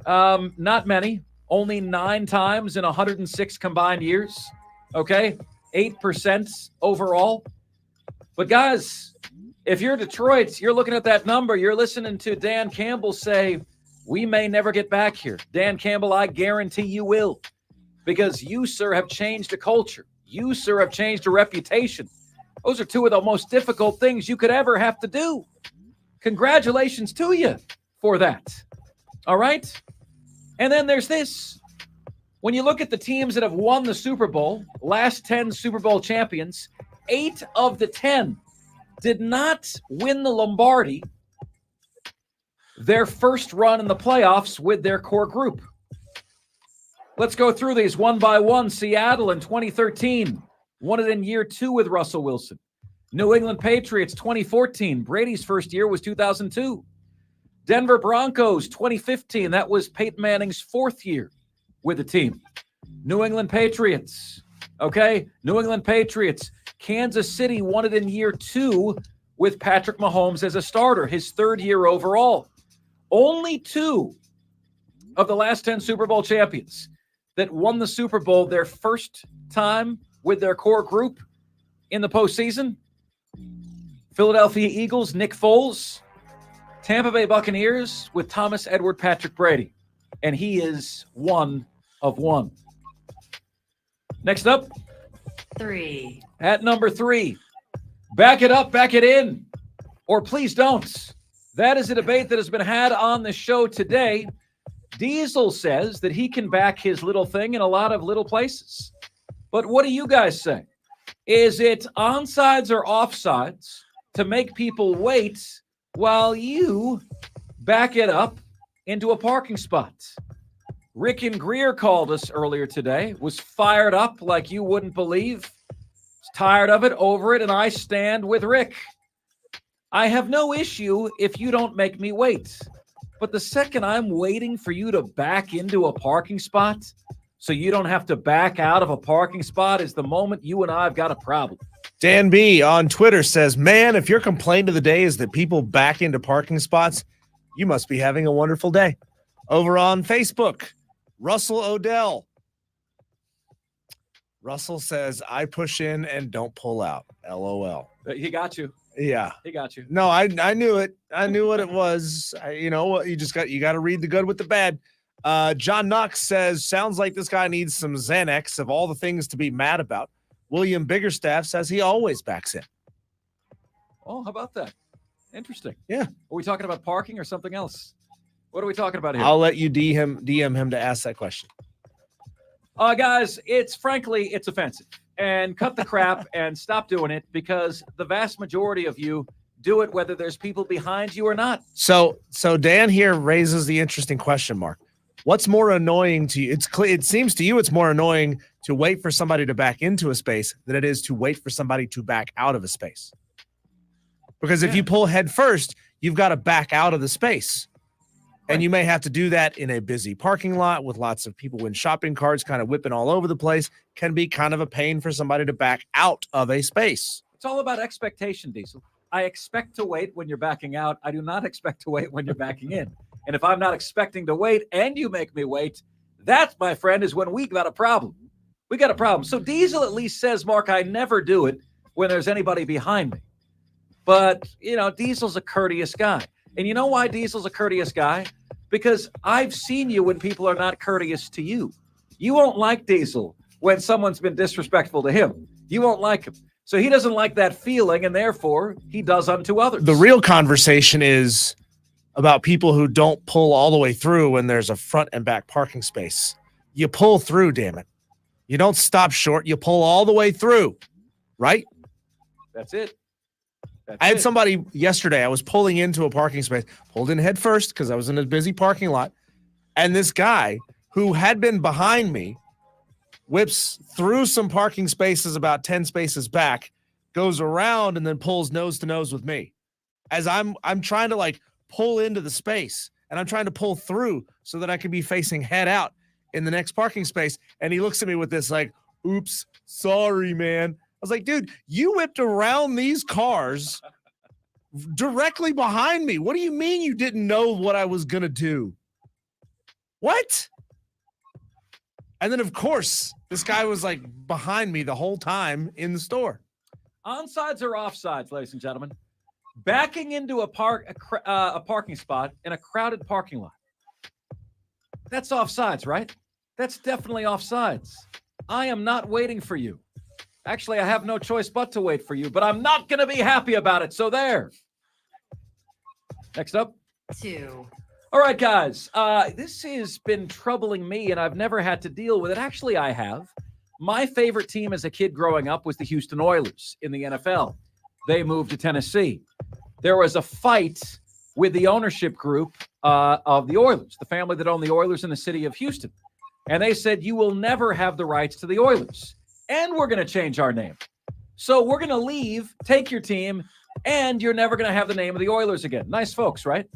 Not many. Only 9 times in 106 combined years. Okay? 8% overall. But guys, if you're Detroit, you're looking at that number, you're listening to Dan Campbell say, we may never get back here. Dan Campbell, I guarantee you will. Because you, sir, have changed the culture. use or have changed a reputation. Those are two of the most difficult things you could ever have to do. Congratulations to you for that. All right? And then there's this. When you look at the teams that have won the Super Bowl, last 10 Super Bowl champions, 8 of the 10 did not win the Lombardi their first run in the playoffs with their core group. Let's go through these one by one. Seattle in 2013 won it in year 2 with Russell Wilson. New England Patriots 2014. Brady's first year was 2002. Denver Broncos 2015. That was Peyton Manning's 4th year with the team. New England Patriots. Okay, New England Patriots. Kansas City won it in year 2 with Patrick Mahomes as a starter, his 3rd year overall. Only 2 of the last 10 Super Bowl champions that won the Super Bowl their first time with their core group in the postseason. Philadelphia Eagles, Nick Foles. Tampa Bay Buccaneers with Thomas Edward Patrick Brady. And he is 1 of 1. Next up. 3. At number 3. Back it up, back it in. Or please don't. That is a debate that has been had on the show today. Diesel says that he can back his little thing in a lot of little places. But what do you guys say? Is it onside or offsides to make people wait while you back it up into a parking spot? Rick and Greer called us earlier today, was fired up like you wouldn't believe. Was tired of it, over it, and I stand with Rick. I have no issue if you don't make me wait. But the second I'm waiting for you to back into a parking spot so you don't have to back out of a parking spot is the moment you and I have got a problem. Dan B on Twitter says, man, if your complaint of the day is that people back into parking spots, you must be having a wonderful day. Over on Facebook, Russell Odell. Russell says, I push in and don't pull out. LOL. He got you. Yeah. He got you. No, I knew it. I knew what it was. You know, you got to read the good with the bad. John Knox says, sounds like this guy needs some Xanax of all the things to be mad about. William Biggerstaff says he always backs in. Oh, how about that? Interesting. Yeah. Are we talking about parking or something else? What are we talking about here? I'll let you DM him to ask that question. Guys, it's offensive. And cut the crap and stop doing it, because the vast majority of you do it whether there's people behind you or not. So Dan here raises the interesting question, Mark. What's more annoying to you? It seems to you it's more annoying to wait for somebody to back into a space than it is to wait for somebody to back out of a space. Because if you pull head first, you've got to back out of the space. Right. And you may have to do that in a busy parking lot with lots of people in shopping carts kind of whipping all over the place. Can be kind of a pain for somebody to back out of a space. It's all about expectation, Diesel. I expect to wait when you're backing out. I do not expect to wait when you're backing in. And if I'm not expecting to wait and you make me wait, that, my friend, is when we got a problem. We got a problem. So Diesel at least says, Mark, I never do it when there's anybody behind me. But, Diesel's a courteous guy. And you know why Diesel's a courteous guy? Because I've seen you when people are not courteous to you. You won't like Diesel when someone's been disrespectful to him. You won't like him. So he doesn't like that feeling, and therefore he does unto others. The real conversation is about people who don't pull all the way through when there's a front and back parking space. You pull through, damn it. You don't stop short. You pull all the way through, right? That's it. I had somebody yesterday, I was pulling into a parking space, pulled in head first because I was in a busy parking lot. And this guy who had been behind me whips through some parking spaces about 10 spaces back, goes around and then pulls nose to nose with me. As I'm trying to pull into the space, and I'm trying to pull through so that I can be facing head out in the next parking space. And he looks at me with this oops, sorry, man. I was like, dude, you whipped around these cars directly behind me. What do you mean you didn't know what I was going to do? What? And then, of course, this guy was behind me the whole time in the store. Onsides or offsides, ladies and gentlemen. Backing into a parking spot in a crowded parking lot. That's offsides, right? That's definitely offsides. I am not waiting for you. Actually, I have no choice but to wait for you, but I'm not going to be happy about it. So there. Next up. 2. All right, guys. This has been troubling me, and I've never had to deal with it. Actually, I have. My favorite team as a kid growing up was the Houston Oilers in the NFL. They moved to Tennessee. There was a fight with the ownership group of the Oilers, the family that owned the Oilers in the city of Houston. And they said, you will never have the rights to the Oilers. And we're going to change our name. So we're going to leave, take your team, and you're never going to have the name of the Oilers again. Nice folks, right?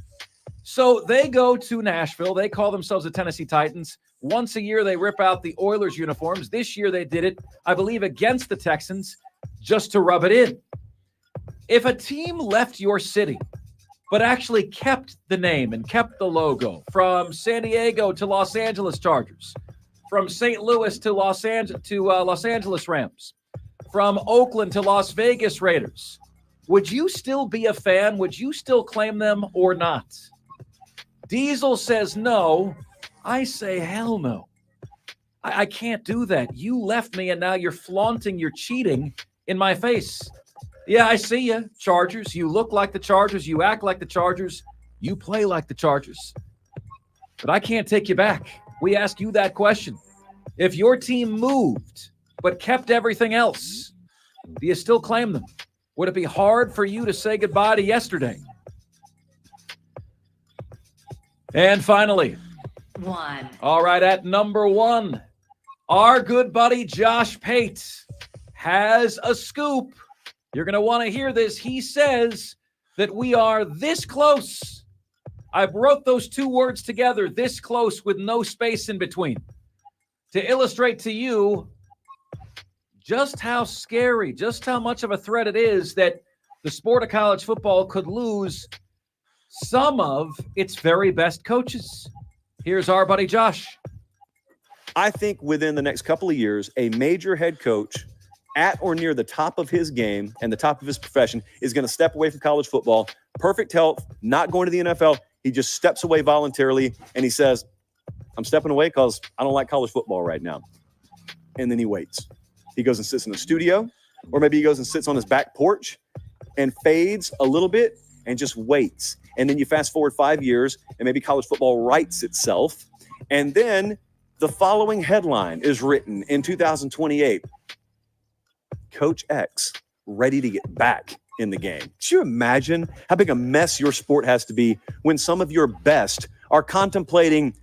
So they go to Nashville. They call themselves the Tennessee Titans. Once a year, they rip out the Oilers uniforms. This year, they did it, I believe, against the Texans, just to rub it in. If a team left your city, but actually kept the name and kept the logo from San Diego to Los Angeles Chargers, from St. Louis to Los Angeles Rams, from Oakland to Las Vegas Raiders, would you still be a fan? Would you still claim them or not? Diesel says no. I say hell no. I can't do that. You left me, and now you're flaunting your cheating in my face. Yeah, I see you, Chargers. You look like the Chargers. You act like the Chargers. You play like the Chargers. But I can't take you back. We ask you that question. If your team moved but kept everything else, do you still claim them? Would it be hard for you to say goodbye to yesterday? And finally, 1. All right, at number 1, our good buddy Josh Pate has a scoop. You're going to want to hear this. He says that we are this close. I wrote those two words together, this close, with no space in between, to illustrate to you just how scary, just how much of a threat it is that the sport of college football could lose some of its very best coaches. Here's our buddy Josh. I think within the next couple of years, a major head coach at or near the top of his game and the top of his profession is going to step away from college football. Perfect health, not going to the NFL. He just steps away voluntarily, and he says, I'm stepping away because I don't like college football right now. And then he waits. He goes and sits in a studio, or maybe he goes and sits on his back porch and fades a little bit and just waits. And then you fast forward 5 years, and maybe college football rights itself. And then the following headline is written in 2028. Coach X ready to get back in the game. Could you imagine how big a mess your sport has to be when some of your best are contemplating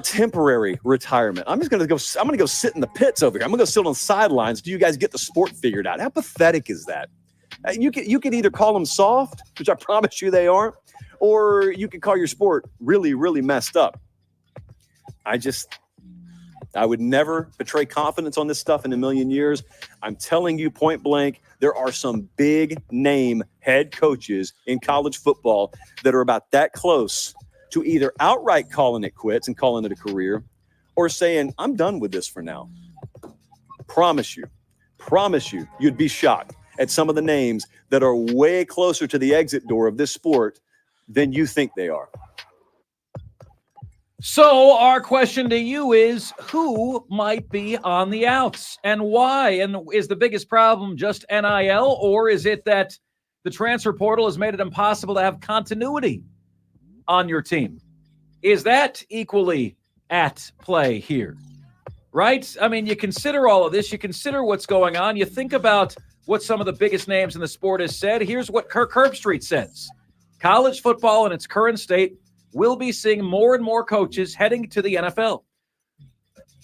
temporary retirement? I'm going to go sit in the pits over here. I'm going to go sit on the sidelines. Do you guys get the sport figured out? How pathetic is that? You can either call them soft, which I promise you they aren't, or you can call your sport really, really messed up. I would never betray confidence on this stuff in a million years. I'm telling you point blank, there are some big name head coaches in college football that are about that close to either outright calling it quits and calling it a career, or saying, I'm done with this for now. Promise you, you'd be shocked at some of the names that are way closer to the exit door of this sport than you think they are. So our question to you is, who might be on the outs and why? And is the biggest problem just NIL, or is it that the transfer portal has made it impossible to have continuity on your team? Is that equally at play here? Right? I mean, you consider all of this. You consider what's going on. You think about what some of the biggest names in the sport has said. Here's what Kirk Herbstreit says. College football in its current state will be seeing more and more coaches heading to the NFL.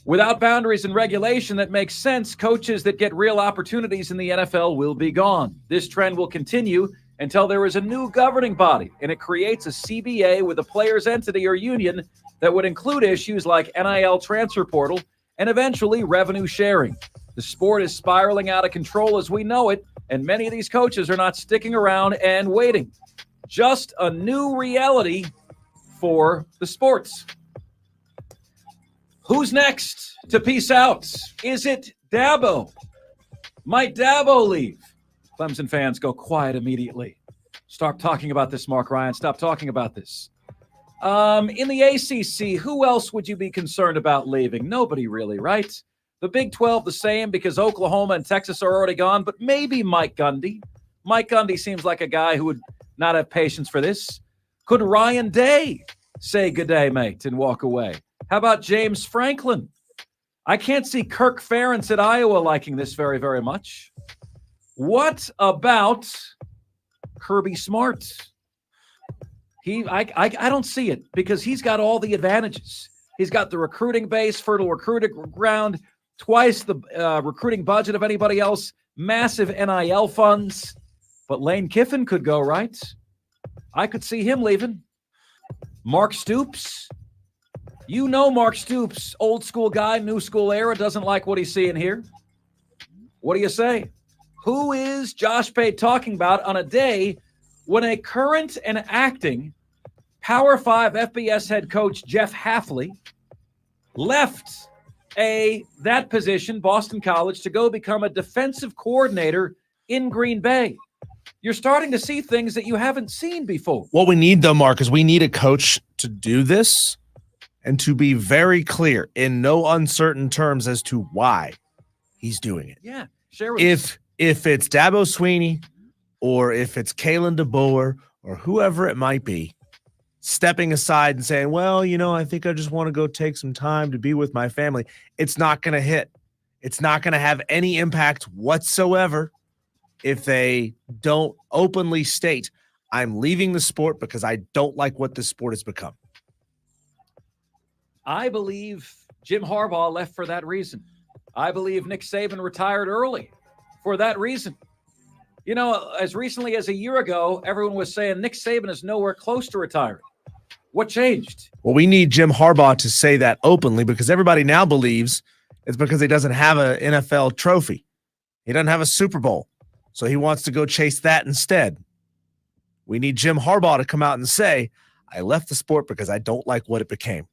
Without boundaries and regulation that makes sense, coaches that get real opportunities in the NFL will be gone. This trend will continue until there is a new governing body, and it creates a CBA with a players' entity or union that would include issues like NIL transfer portal and eventually revenue sharing. The sport is spiraling out of control as we know it, and many of these coaches are not sticking around and waiting. Just a new reality for the sports. Who's next to peace out? Is it Dabo? Might Dabo leave? Clemson fans go quiet immediately. Stop talking about this, Mark Ryan. Stop talking about this. In the ACC, who else would you be concerned about leaving? Nobody really, right? The Big 12 the same because Oklahoma and Texas are already gone, but maybe Mike Gundy. Mike Gundy seems like a guy who would not have patience for this. Could Ryan Day say good day, mate, and walk away? How about James Franklin? I can't see Kirk Ferentz at Iowa liking this very, very much. What about Kirby Smart? I don't see it because he's got all the advantages. He's got the recruiting base, fertile recruiting ground, twice the recruiting budget of anybody else, massive NIL funds. But Lane Kiffin could go, right? I could see him leaving. Mark Stoops. You know Mark Stoops, old school guy, new school era, doesn't like what he's seeing here. What do you say? Who is Josh Pate talking about on a day when a current and acting Power 5 FBS head coach Jeff Hafley left that position, Boston College, to go become a defensive coordinator in Green Bay? You're starting to see things that you haven't seen before. What we need, though, Mark, is we need a coach to do this and to be very clear in no uncertain terms as to why he's doing it. Yeah, share with us. If it's Dabo Sweeney or if it's Kalen DeBoer or whoever it might be, stepping aside and saying, well, I think I just want to go take some time to be with my family, it's not going to hit. It's not going to have any impact whatsoever if they don't openly state, I'm leaving the sport because I don't like what this sport has become. I believe Jim Harbaugh left for that reason. I believe Nick Saban retired early for that reason. As recently as a year ago, everyone was saying Nick Saban is nowhere close to retiring. What changed? Well, we need Jim Harbaugh to say that openly because everybody now believes it's because he doesn't have an NFL trophy. He doesn't have a Super Bowl. So he wants to go chase that instead. We need Jim Harbaugh to come out and say, I left the sport because I don't like what it became.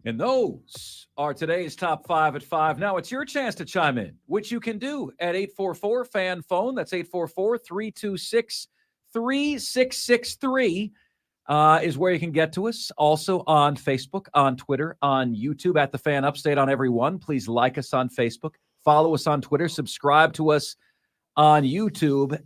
And those are today's top 5 at 5. Now it's your chance to chime in, which you can do at 844-FAN-PHONE. That's 844-326-3663 is where you can get to us. Also on Facebook, on Twitter, on YouTube at The Fan Upstate on every one. Please like us on Facebook. Follow us on Twitter. Subscribe to us on YouTube.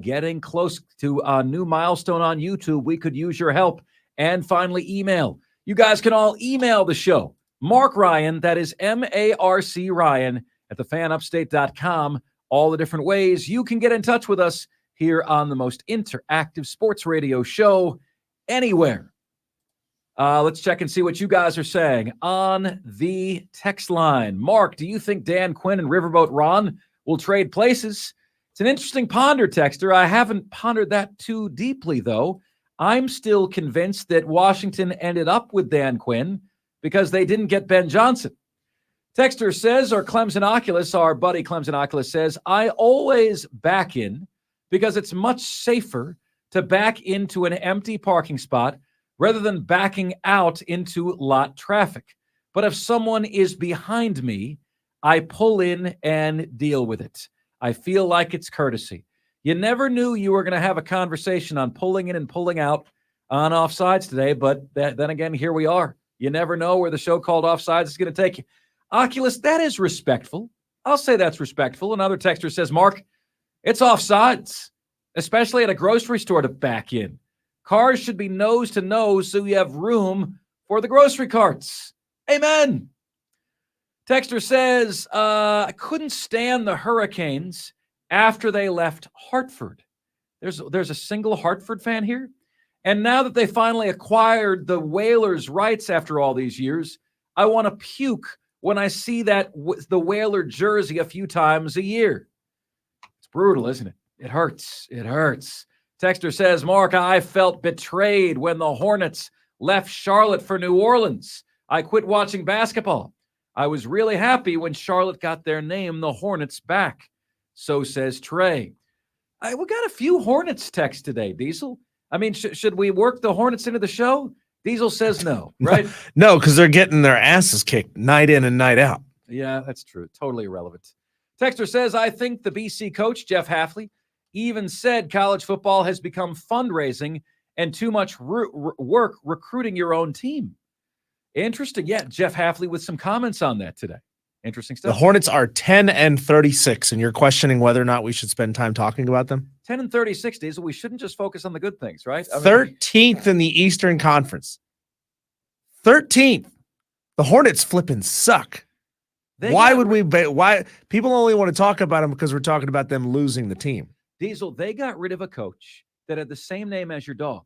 Getting close to a new milestone on YouTube. We could use your help. And finally, email. You guys can all email the show. Mark Ryan, that is M-A-R-C Ryan at thefanupstate.com. All the different ways you can get in touch with us here on the most interactive sports radio show anywhere. Let's check and see what you guys are saying on the text line. Mark, do you think Dan Quinn and Riverboat Ron will trade places? It's an interesting ponder, texter. I haven't pondered that too deeply, though. I'm still convinced that Washington ended up with Dan Quinn because they didn't get Ben Johnson. Texter says, or Clemson Oculus, our buddy Clemson Oculus says, I always back in because it's much safer to back into an empty parking spot rather than backing out into lot traffic. But if someone is behind me, I pull in and deal with it. I feel like it's courtesy. You never knew you were going to have a conversation on pulling in and pulling out on Offsides today, but then again, here we are. You never know where the show called Offsides is going to take you. Oculus, that is respectful. I'll say that's respectful. Another texter says, Mark, it's offsides, especially at a grocery store to back in. Cars should be nose to nose so you have room for the grocery carts. Amen. Texter says, I couldn't stand the Hurricanes after they left Hartford. There's a single Hartford fan here. And now that they finally acquired the Whalers' rights after all these years, I want to puke when I see the Whaler jersey a few times a year. It's brutal, isn't it? It hurts. It hurts. Texter says, Mark, I felt betrayed when the Hornets left Charlotte for New Orleans. I quit watching basketball. I was really happy when Charlotte got their name, the Hornets, back. So says Trey. We got a few Hornets texts today, Diesel. I mean, should we work the Hornets into the show? Diesel says no, right? No, because they're getting their asses kicked night in and night out. Yeah, that's true. Totally irrelevant. Texter says, I think the BC coach, Jeff Hafley, even said college football has become fundraising and too much work recruiting your own team. Interesting. Yeah, Jeff Halfley with some comments on that today. Interesting stuff. The Hornets are 10-36, and you're questioning whether or not we should spend time talking about them? 10-36 days. We shouldn't just focus on the good things, right? 13th in the Eastern Conference. 13th. The Hornets flipping suck. Why would we? Why people only want to talk about them because we're talking about them losing the team. Diesel, they got rid of a coach that had the same name as your dog.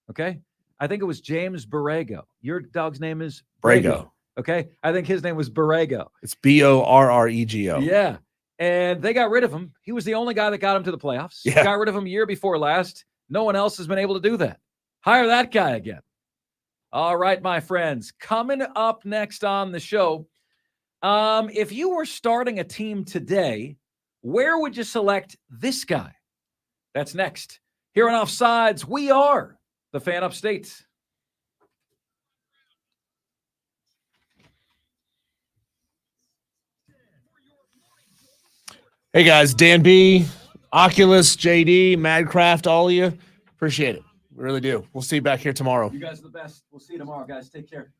Okay, I think it was James Borrego. Your dog's name is Borrego. Okay, I think his name was Borrego. It's Borrego. Yeah, and they got rid of him. He was the only guy that got him to the playoffs. Yeah. Got rid of him year before last. No one else has been able to do that. Hire that guy again. All right, my friends. Coming up next on the show, if you were starting a team today, where would you select this guy? That's next. Here on Offsides, we are the Fan Upstate. Hey guys, Dan B, Oculus, JD, Madcraft, all of you. Appreciate it. We really do. We'll see you back here tomorrow. You guys are the best. We'll see you tomorrow, guys. Take care.